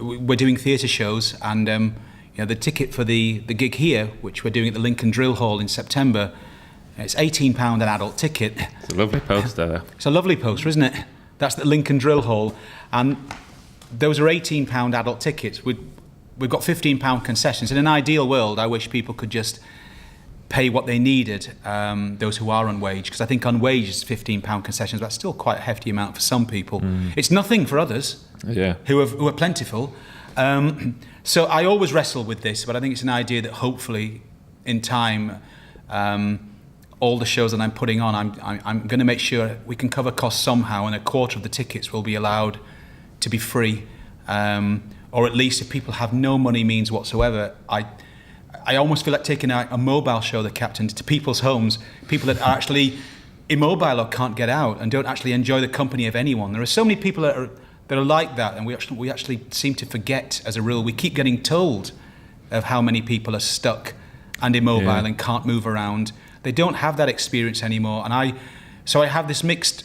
We're doing theatre shows, and the ticket for the gig here, which we're doing at the Lincoln Drill Hall in September, it's £18 an adult ticket. It's a lovely poster there. It's a lovely poster, isn't it? That's the Lincoln Drill Hall, and those are £18 adult tickets. We've got £15 concessions. In an ideal world, I wish people could just pay what they needed, those who are on wage, because I think on wage is £15 concessions, but that's still quite a hefty amount for some people. It's nothing for others who are plentiful. So I always wrestle with this, but I think it's an idea that hopefully in time all the shows that I'm putting on, I'm going to make sure we can cover costs somehow, and a quarter of the tickets will be allowed to be free, or at least if people have no money means whatsoever. I almost feel like taking a mobile show, The Captain, to people's homes, people that are actually immobile or can't get out and don't actually enjoy the company of anyone. There are so many people that are like that, and we actually seem to forget, as a rule. We keep getting told of how many people are stuck and immobile and can't move around. They don't have that experience anymore, and so I have this mixed.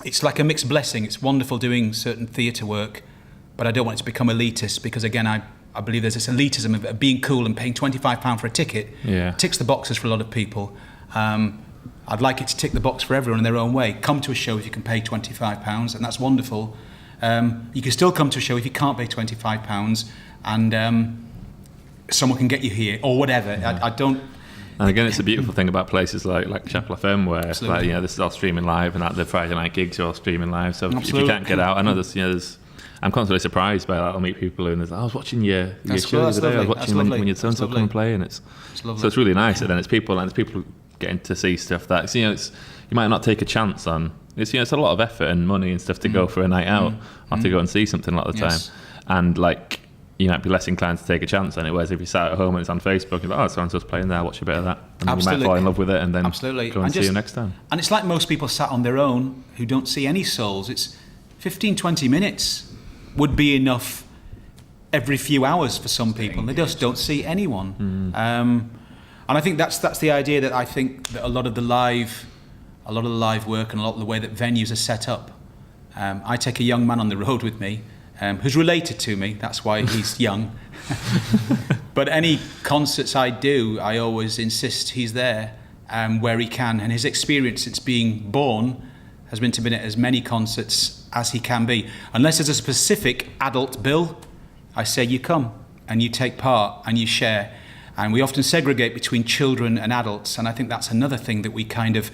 It's like a mixed blessing. It's wonderful doing certain theatre work, but I don't want it to become elitist, because again, I believe there's this elitism of being cool and paying £25 for a ticket. Yeah. Ticks the boxes for a lot of people. I'd like it to tick the box for everyone in their own way. Come to a show if you can pay £25, and that's wonderful. You can still come to a show if you can't pay £25, and someone can get you here or whatever. I don't. And again, it's a beautiful thing about places like Chapel FM, where like, this is all streaming live, and at the Friday night gigs are all streaming live. So if you can't get out, I know there's I'm constantly surprised by that. I'll meet people who, and I was watching your show the other day. I was watching when your so-and-so come and play, and it's so it's really nice. And then it's people getting to see stuff that you might not take a chance on. It's a lot of effort and money and stuff to go for a night out or to go and see something a lot of the time, and like. You might be less inclined to take a chance on it, whereas if you sat at home and it's on Facebook, you're like, so-and-so's playing there, watch a bit of that. And then you might fall in love with it and then go and see you next time. And it's like most people sat on their own who don't see any souls. It's 15, 20 minutes would be enough every few hours for some people. They just don't see anyone. And I think that's the idea, that I think that a lot of the live work and a lot of the way that venues are set up. I take a young man on the road with me, who's related to me, that's why he's young. But any concerts I do, I always insist he's there where he can. And his experience since being born has been to be at as many concerts as he can be. Unless there's a specific adult bill, I say you come and you take part and you share. And we often segregate between children and adults, and I think that's another thing that we kind of...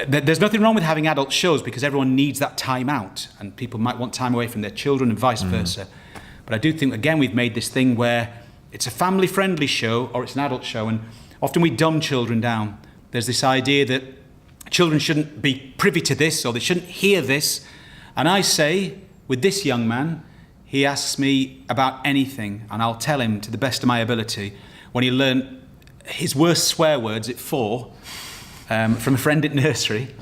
There's nothing wrong with having adult shows, because everyone needs that time out, and people might want time away from their children and vice versa. But I do think, again, we've made this thing where it's a family-friendly show or it's an adult show, and often we dumb children down. There's this idea that children shouldn't be privy to this, or they shouldn't hear this. And I say, with this young man, he asks me about anything, and I'll tell him to the best of my ability. When he learned his worst swear words at 4 from a friend at nursery.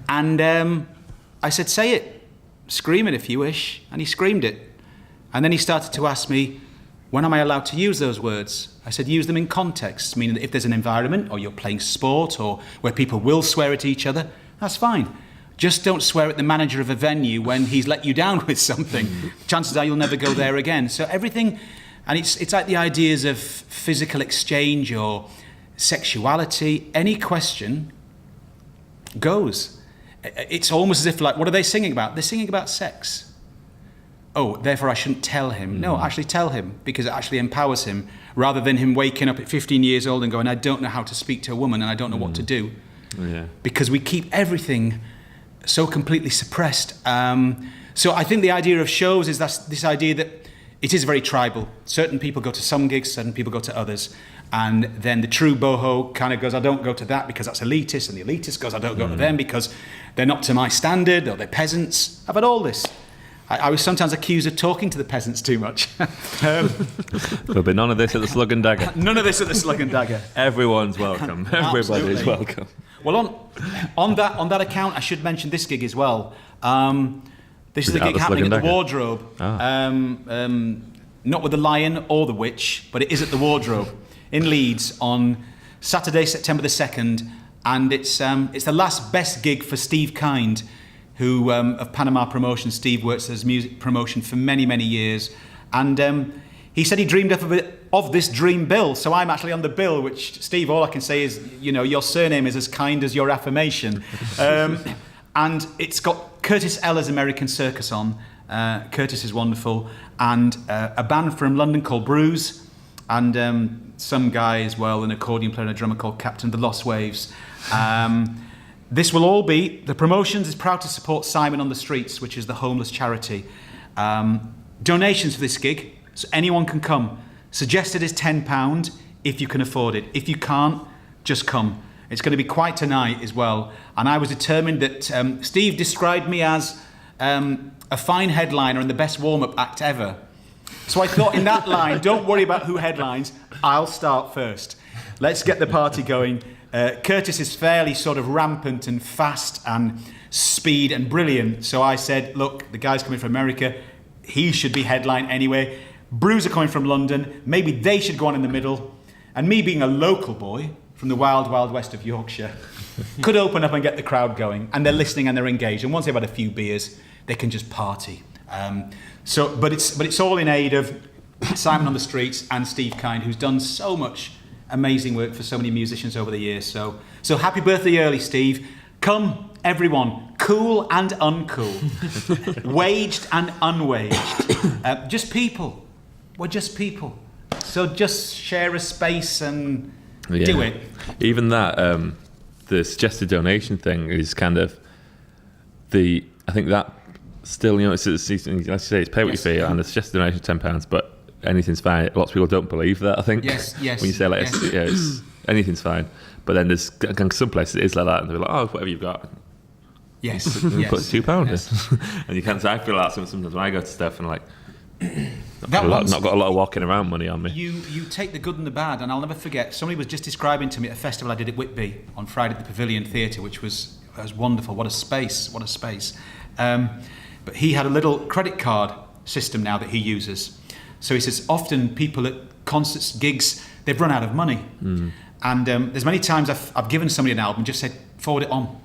And I said, say it, scream it if you wish. And he screamed it. And then he started to ask me, when am I allowed to use those words? I said, use them in context, meaning that if there's an environment or you're playing sport or where people will swear at each other, that's fine. Just don't swear at the manager of a venue when he's let you down with something. Chances are you'll never go there again. So everything... And it's like the ideas of physical exchange or sexuality. Any question goes. It's almost as if, like, what are they singing about? They're singing about sex. Oh, therefore I shouldn't tell him. No, actually tell him, because it actually empowers him, rather than him waking up at 15 years old and going, I don't know how to speak to a woman and I don't know what to do. Yeah. Because we keep everything so completely suppressed. So I think the idea of shows is this idea that it is very tribal. Certain people go to some gigs, certain people go to others. And then the true boho kind of goes, I don't go to that because that's elitist. And the elitist goes, I don't go to them because they're not to my standard, or they're peasants. I've had all this. I was sometimes accused of talking to the peasants too much. There'll be none of this at the Slug and Dagger. None of this at the Slug and Dagger. Everyone's welcome. Everybody's welcome. Well, on that account, I should mention this gig as well. This is a gig happening at the Wardrobe. Not with the Lion or the Witch, but it is at the Wardrobe in Leeds on Saturday, September the 2nd. And it's the last best gig for Steve Kind, who of Panama Promotion. Steve works as music promotion for many, many years. And he said he dreamed of this dream bill. So I'm actually on the bill, which, Steve, all I can say is, your surname is as kind as your affirmation. And it's got Curtis Eller's American Circus on. Curtis is wonderful. And a band from London called Bruise. And some guy as well, an accordion player and a drummer called Captain of the Lost Waves. This will all be... The Promotions is proud to support Simon on the Streets, which is the homeless charity. Donations for this gig, so anyone can come. Suggested is £10 if you can afford it. If you can't, just come. It's going to be quite a night as well. And I was determined that Steve described me as a fine headliner and the best warm-up act ever. So I thought in that line, don't worry about who headlines, I'll start first. Let's get the party going. Curtis is fairly sort of rampant and fast and speed and brilliant. So I said, look, the guy's coming from America. He should be headline anyway. Brews are coming from London. Maybe they should go on in the middle. And me being a local boy from the wild, wild west of Yorkshire could open up and get the crowd going. And they're listening and they're engaged. And once they've had a few beers, they can just party. But it's all in aid of Simon on the Streets and Steve Kind, who's done so much amazing work for so many musicians over the years. So happy birthday early, Steve. Come, everyone, cool and uncool, waged and unwaged, just people. We're just people. So just share a space and do it. Even that, the suggested donation thing is kind of I think that still, it's like you say, it's pay what you feel, and the suggested donation is £10, but anything's fine. Lots of people don't believe that, I think. Yes. When you say like, it's anything's fine. But then there's some places it is like that, and they're like, oh, whatever you've got. Yes. Put £2 in. And you can't say, I feel like sometimes when I go to stuff and like, not got a lot of walking around money on me. You take the good and the bad, and I'll never forget, somebody was just describing to me at a festival I did at Whitby on Friday at the Pavilion Theatre, which was wonderful. What a space. But he had a little credit card system now that he uses. So he says often people at concerts, gigs, they've run out of money. And there's many times I've given somebody an album, just said, forward it on.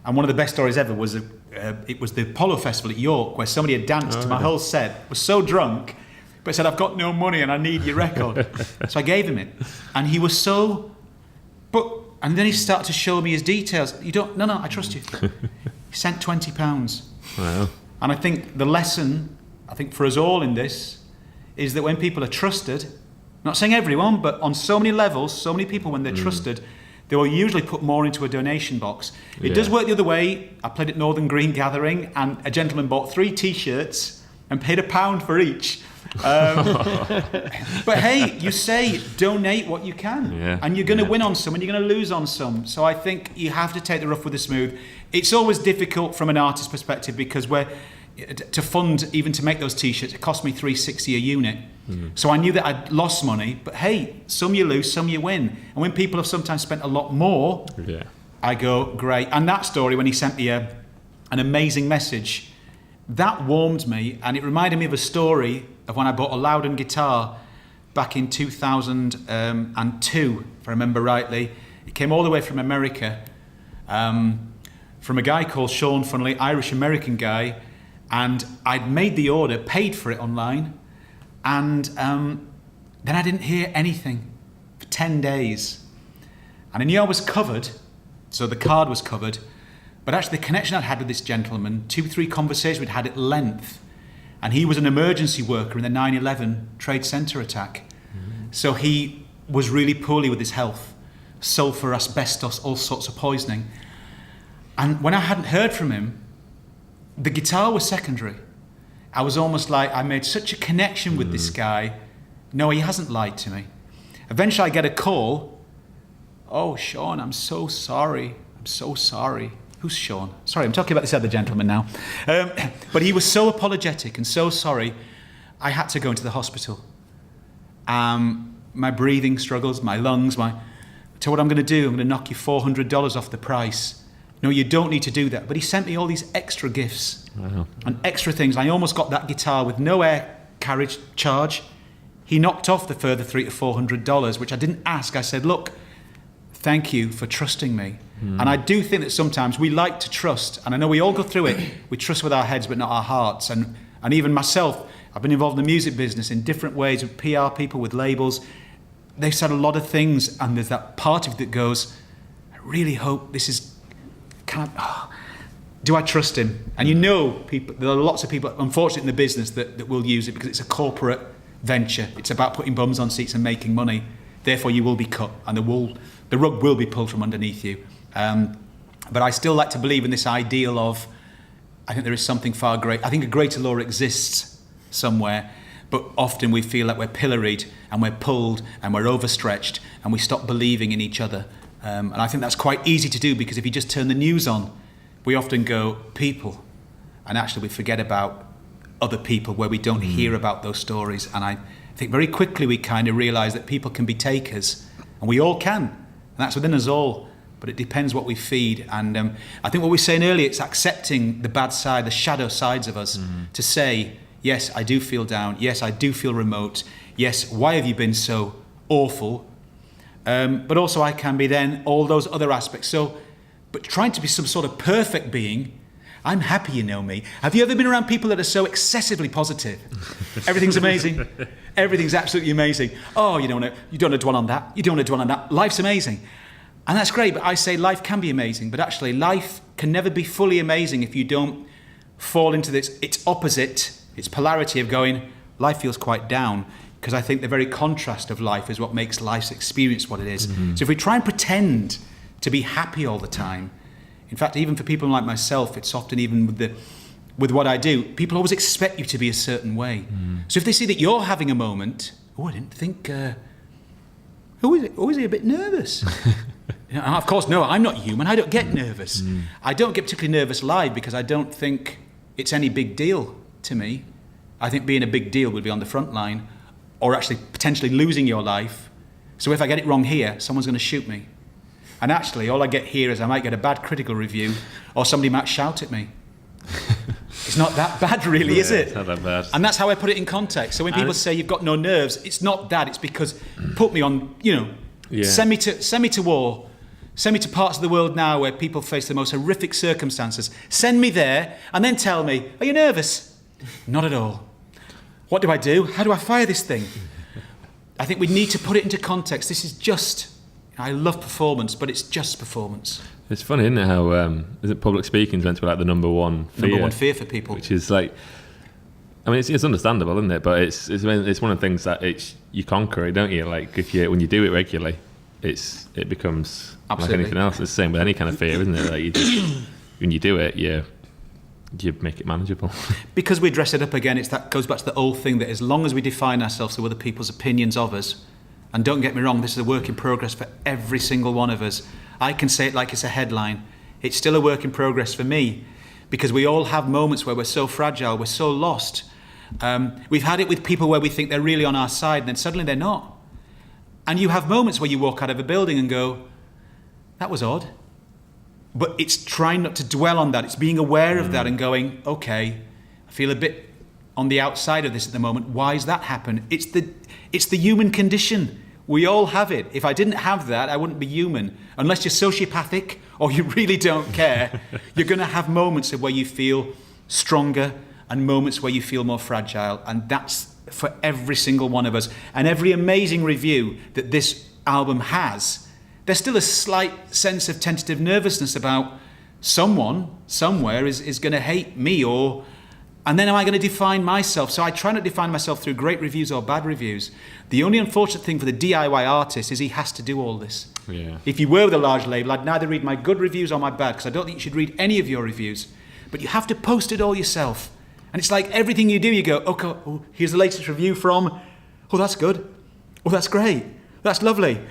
And one of the best stories ever was it was the Apollo Festival at York, where somebody had danced to my whole set, was so drunk, but said, I've got no money and I need your record. So I gave him it. And he was and then he started to show me his details. No, I trust you. He sent £20. Wow. And I think the lesson, for us all in this, is that when people are trusted, not saying everyone, but on so many levels, so many people, when they're trusted, they will usually put more into a donation box. It does work the other way. I played at Northern Green Gathering, and a gentleman bought 3 T-shirts and paid £1 for each. But hey, you say donate what you can, and you're going to win on some and you're going to lose on some. So I think you have to take the rough with the smooth. It's always difficult from an artist perspective, because to fund, even to make those T-shirts, it cost me $3.60 a unit. So I knew that I'd lost money, but hey, some you lose, some you win. And when people have sometimes spent a lot more, I go, great. And that story, when he sent me an amazing message, that warmed me, and it reminded me of a story of when I bought a Loudon guitar back in 2002, if I remember rightly. It came all the way from America, from a guy called Sean Funnelly, Irish-American guy, and I'd made the order, paid for it online, and then I didn't hear anything for 10 days. And I knew I was covered, so the card was covered, but actually the connection I'd had with this gentleman, 2-3 conversations we'd had at length, and he was an emergency worker in the 9/11 Trade Center attack. So he was really poorly with his health, sulfur, asbestos, all sorts of poisoning. And when I hadn't heard from him, the guitar was secondary. I was almost like, I made such a connection with this guy. No, he hasn't lied to me. Eventually I get a call. Oh, Sean, I'm so sorry. I'm so sorry. Who's Sean? Sorry, I'm talking about this other gentleman now. But he was so apologetic and so sorry, I had to go into the hospital. My breathing struggles, my lungs, so what I'm going to do, I'm going to knock you $400 off the price. No, you don't need to do that. But he sent me all these extra gifts and extra things. I almost got that guitar with no air carriage charge. He knocked off the further $300 to $400, which I didn't ask. I said, look, thank you for trusting me. And I do think that sometimes we like to trust, and I know we all go through it. We trust with our heads but not our hearts. And even myself, I've been involved in the music business in different ways with PR people, with labels. They've said a lot of things, and there's that part of it that goes, I really hope this is do I trust him? And there are lots of people, unfortunately, in the business that will use it because it's a corporate venture. It's about putting bums on seats and making money. Therefore, you will be cut, and the rug will be pulled from underneath you. But I still like to believe in this ideal of, I think there is something far great. I think a greater law exists somewhere, but often we feel like we're pilloried and we're pulled and we're overstretched and we stop believing in each other. And I think that's quite easy to do, because if you just turn the news on, we often go people, and actually we forget about other people where we don't hear about those stories. And I think very quickly we kind of realise that people can be takers, and we all can, and that's within us all, but it depends what we feed. And I think what we were saying earlier, it's accepting the bad side, the shadow sides of us, to say, yes, I do feel down, yes, I do feel remote, yes, why have you been so awful? But also I can be then all those other aspects. So, but trying to be some sort of perfect being, I'm happy, you know me. Have you ever been around people that are so excessively positive? Everything's amazing. Everything's absolutely amazing. Oh, you don't want to dwell on that. You don't want to dwell on that. Life's amazing. And that's great, but I say life can be amazing, but actually life can never be fully amazing if you don't fall into this, its opposite, its polarity of going, life feels quite down, because I think the very contrast of life is what makes life's experience what it is. So if we try and pretend to be happy all the time, in fact, even for people like myself, it's often even with what I do, people always expect you to be a certain way. So if they see that you're having a moment, I didn't think, is he a bit nervous? Of course, no, I'm not human. I don't get nervous. I don't get particularly nervous live because I don't think it's any big deal to me. I think being a big deal would be on the front line, or actually potentially losing your life. So if I get it wrong here, someone's going to shoot me. And actually, all I get here is I might get a bad critical review, or somebody might shout at me. It's not that bad, really, is it? It's not that bad. And that's how I put it in context. So when people say you've got no nerves, it's not that. It's because put me on, send me to war. Send me to parts of the world now where people face the most horrific circumstances. Send me there and then tell me, are you nervous? Not at all. What do I do? How do I fire this thing? I think we need to put it into context. This is just, I love performance, but it's just performance. It's funny, isn't it, how isn't public speaking meant to be like the number one fear? Number one fear for people. Which is like, I mean, it's understandable, isn't it? But it's one of the things that you conquer it, don't you? Like when you do it regularly, it becomes Absolutely. like anything else. It's the same with any kind of fear, isn't it? Like when you do it, you make it manageable. Because we dress it up again, goes back to the old thing that as long as we define ourselves to other people's opinions of us, and don't get me wrong, this is a work in progress for every single one of us. I can say it like it's a headline. It's still a work in progress for me, because we all have moments where we're so fragile, we're so lost. We've had it with people where we think they're really on our side, and then suddenly they're not. And you have moments where you walk out of a building and go, that was odd. But it's trying not to dwell on that. It's being aware of that and going, okay, I feel a bit on the outside of this at the moment. Why has that happened? It's the human condition. We all have it. If I didn't have that, I wouldn't be human. Unless you're sociopathic or you really don't care, you're going to have moments of where you feel stronger and moments where you feel more fragile. And that's for every single one of us. And every amazing review that this album has, there's still a slight sense of tentative nervousness about someone, somewhere, is going to hate me, and then am I going to define myself? So I try not to define myself through great reviews or bad reviews. The only unfortunate thing for the DIY artist is he has to do all this. Yeah. If you were with a large label, I'd neither read my good reviews or my bad, because I don't think you should read any of your reviews. But you have to post it all yourself. And it's like everything you do, you go, okay, here's the latest review from, that's good. That's great. That's lovely.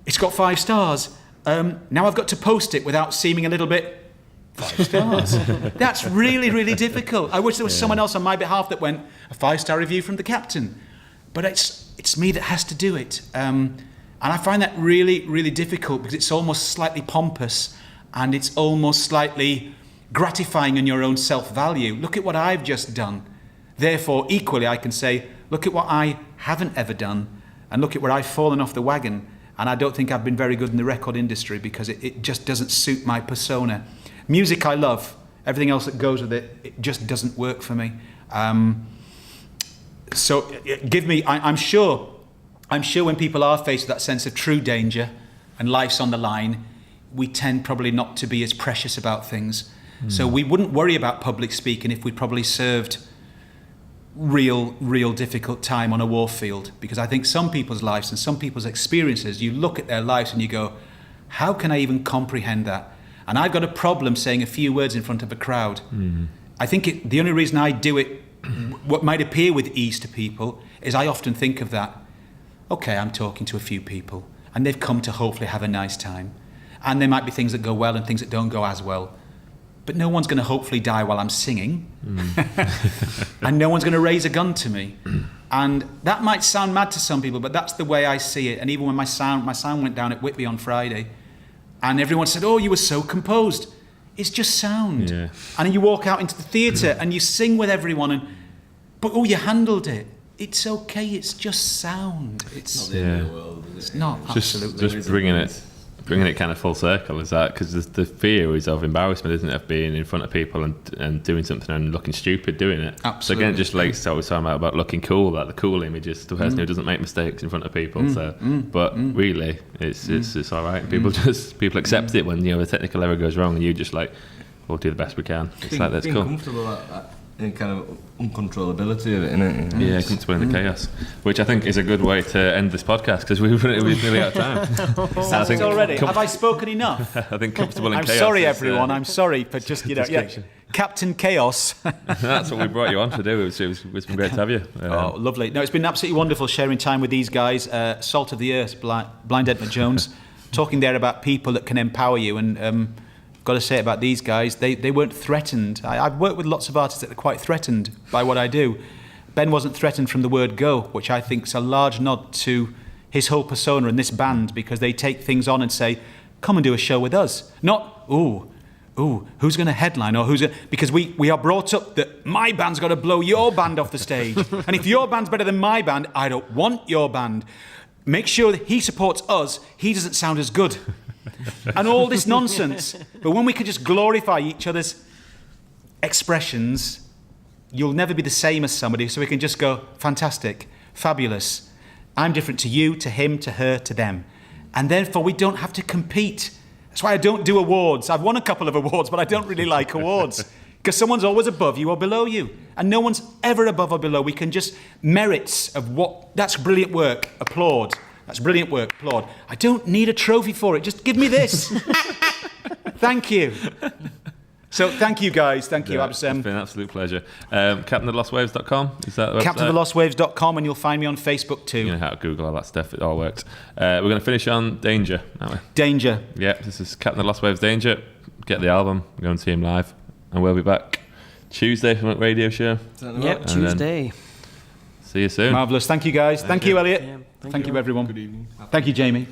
It's got 5 stars. Now I've got to post it without seeming a little bit 5 stars. That's really, really difficult. I wish there was someone else on my behalf that went, a 5-star review from the captain. But it's me that has to do it. And I find that really, really difficult because it's almost slightly pompous and it's almost slightly gratifying in your own self-value. Look at what I've just done. Therefore, equally, I can say, look at what I haven't ever done and look at where I've fallen off the wagon. And I don't think I've been very good in the record industry because it just doesn't suit my persona. Music I love. Everything else that goes with it just doesn't work for me. So give me, I'm sure when people are faced with that sense of true danger and life's on the line, we tend probably not to be as precious about things. So we wouldn't worry about public speaking if we probably served real difficult time on a war field, because I think some people's lives and some people's experiences, you look at their lives and you go, how can I even comprehend that? And I've got a problem saying a few words in front of a crowd. I think the only reason I do it, what might appear with ease to people, is I often think of that. Okay, I'm talking to a few people and they've come to hopefully have a nice time. And there might be things that go well and things that don't go as well. But no one's going to hopefully die while I'm singing. And no one's going to raise a gun to me. And that might sound mad to some people, but that's the way I see it. And even when my sound went down at Whitby on Friday, and everyone said, "Oh, you were so composed." It's just sound. Yeah. And then you walk out into the theatre and you sing with everyone, but you handled it. It's okay, it's just sound. It's not the end of the world, is it? It's not, absolutely. Just bringing it kind of full circle, is that because the fear is of embarrassment, isn't it, of being in front of people and doing something and looking stupid doing it. Absolutely. So again, just like I was talking about looking cool, like the cool image is the person who doesn't make mistakes in front of people. Really, it's all right. People accept it when the technical error goes wrong, and you just like, we'll do the best we can. It's like that's cool. Comfortable that kind of uncontrollability of it, innit? Yeah, comfortable in the chaos, which I think is a good way to end this podcast because we've nearly out of time. Sounds already. Have I spoken enough? I think comfortable in chaos. I'm sorry, everyone. I'm sorry for just Captain Chaos. That's what we brought you on to do. It's been great to have you. Lovely. No, it's been absolutely wonderful sharing time with these guys. Salt of the Earth, Blind Edmund Jones, talking there about people that can empower you and. Got to say about these guys, they weren't threatened. I've worked with lots of artists that are quite threatened by what I do. Ben wasn't threatened from the word go, which I think is a large nod to his whole persona in this band, because they take things on and say, come and do a show with us. Not, who's going to headline or because we are brought up that my band's got to blow your band off the stage. And if your band's better than my band, I don't want your band. Make sure that he supports us, he doesn't sound as good. And all this nonsense. But when we can just glorify each other's expressions, you'll never be the same as somebody. So we can just go, fantastic, fabulous. I'm different to you, to him, to her, to them. And therefore we don't have to compete. That's why I don't do awards. I've won a couple of awards, but I don't really like awards. Because someone's always above you or below you. And no one's ever above or below. We can just merits of that's brilliant work, applaud. That's brilliant work, applaud. I don't need a trophy for it. Just give me this. Thank you. So thank you, guys. Thank you. It's been an absolute pleasure. CaptainOfTheLostWaves.com, is that the website? CaptainOfTheLostWaves.com, and you'll find me on Facebook too. You know how to Google all that stuff. It all works. We're going to finish on Danger, aren't we? Danger. Yeah, this is Captain of the Lost Waves, Danger. Get the album, go and see him live. And we'll be back Tuesday for McRadio show. Yep, Tuesday. See you soon. Marvellous. Thank you, guys. Thank you, Elliot. Yeah, thank you, everyone. Good evening. Thank you, Jamie.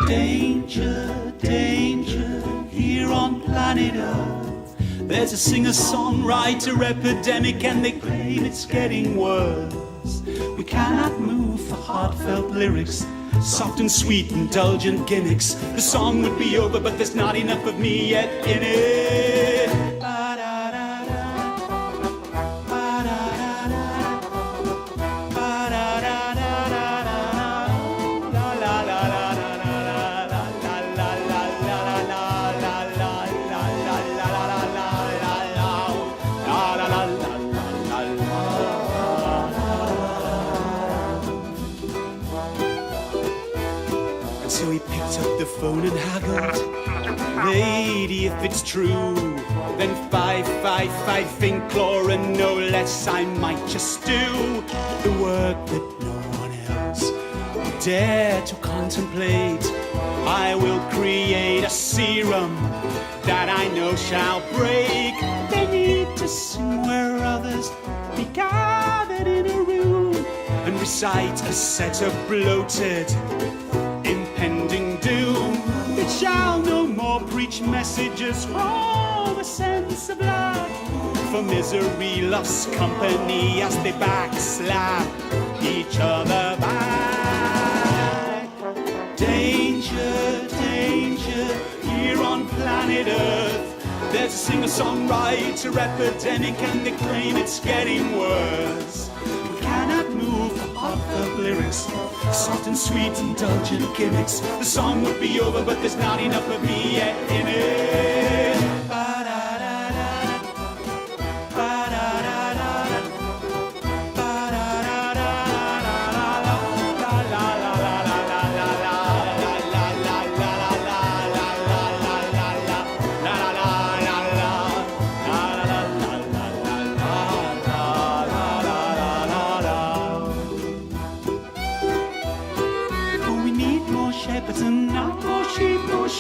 Danger, danger, here on planet Earth. There's a singer-songwriter epidemic and they claim it's getting worse. We cannot move for heartfelt lyrics, soft and sweet, indulgent gimmicks. The song would be over, but there's not enough of me yet in it. So he picked up the phone and haggled. Lady, if it's true, then 555 Finclaw and no less I might just do the work that no one else would dare to contemplate. I will create a serum that I know shall break the need to sing where others be gathered in a room and recite a set of bloated impending doom. It shall no more preach messages from a sense of love, for misery loves company as they backslap each other back. Danger, danger, here on planet Earth. There's a singer-songwriter epidemic and they claim it's getting worse. We cannot move for heartfelt lyrics, soft and sweet, indulgent gimmicks. The song would be over, but there's not enough of me yet in it.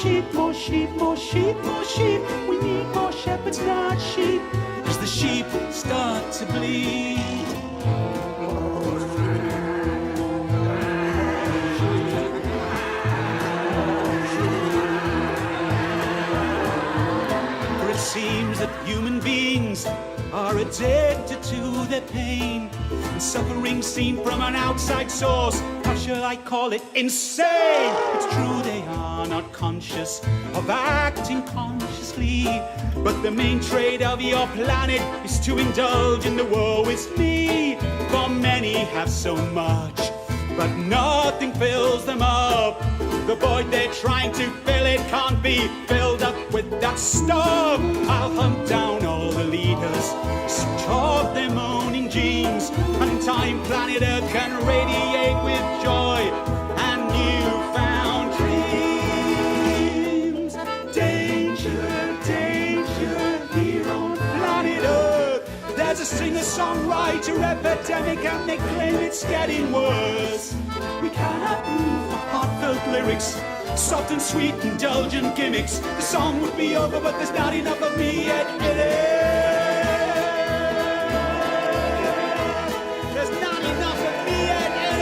sheep, more sheep, more sheep, more sheep. We need more shepherds, not sheep, as the sheep start to bleed. For it seems that human beings are addicted to their pain, and suffering seen from an outside source, how shall I call it, insane? It's true they are not conscious of acting consciously, but the main trade of your planet is to indulge in the woe is me. For many have so much, but nothing fills them up. The void they're trying to fill, it can't be filled up with that stuff. I'll hunt down all the leaders, switch off their moaning genes, and in time planet Earth can radiate with joy and newfound dreams. Danger, danger, here on planet Earth. There's a singer-songwriter epidemic, and they claim it's getting worse. We cannot move for heartfelt lyrics, soft and sweet, indulgent gimmicks. The song would be over, but there's not enough of me yet in it. There's not enough of me yet in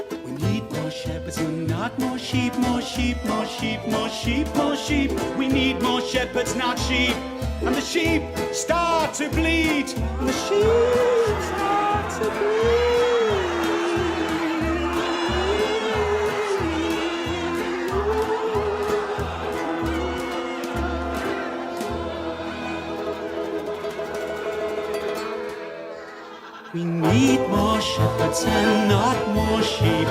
it. We need more shepherds and not more sheep, more sheep, more sheep, more sheep, more sheep. We need more shepherds, not sheep. And the sheep start to bleed. And the sheep start to bleed. We need more shepherds and not more sheep.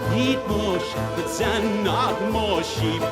We need more shepherds and not more sheep.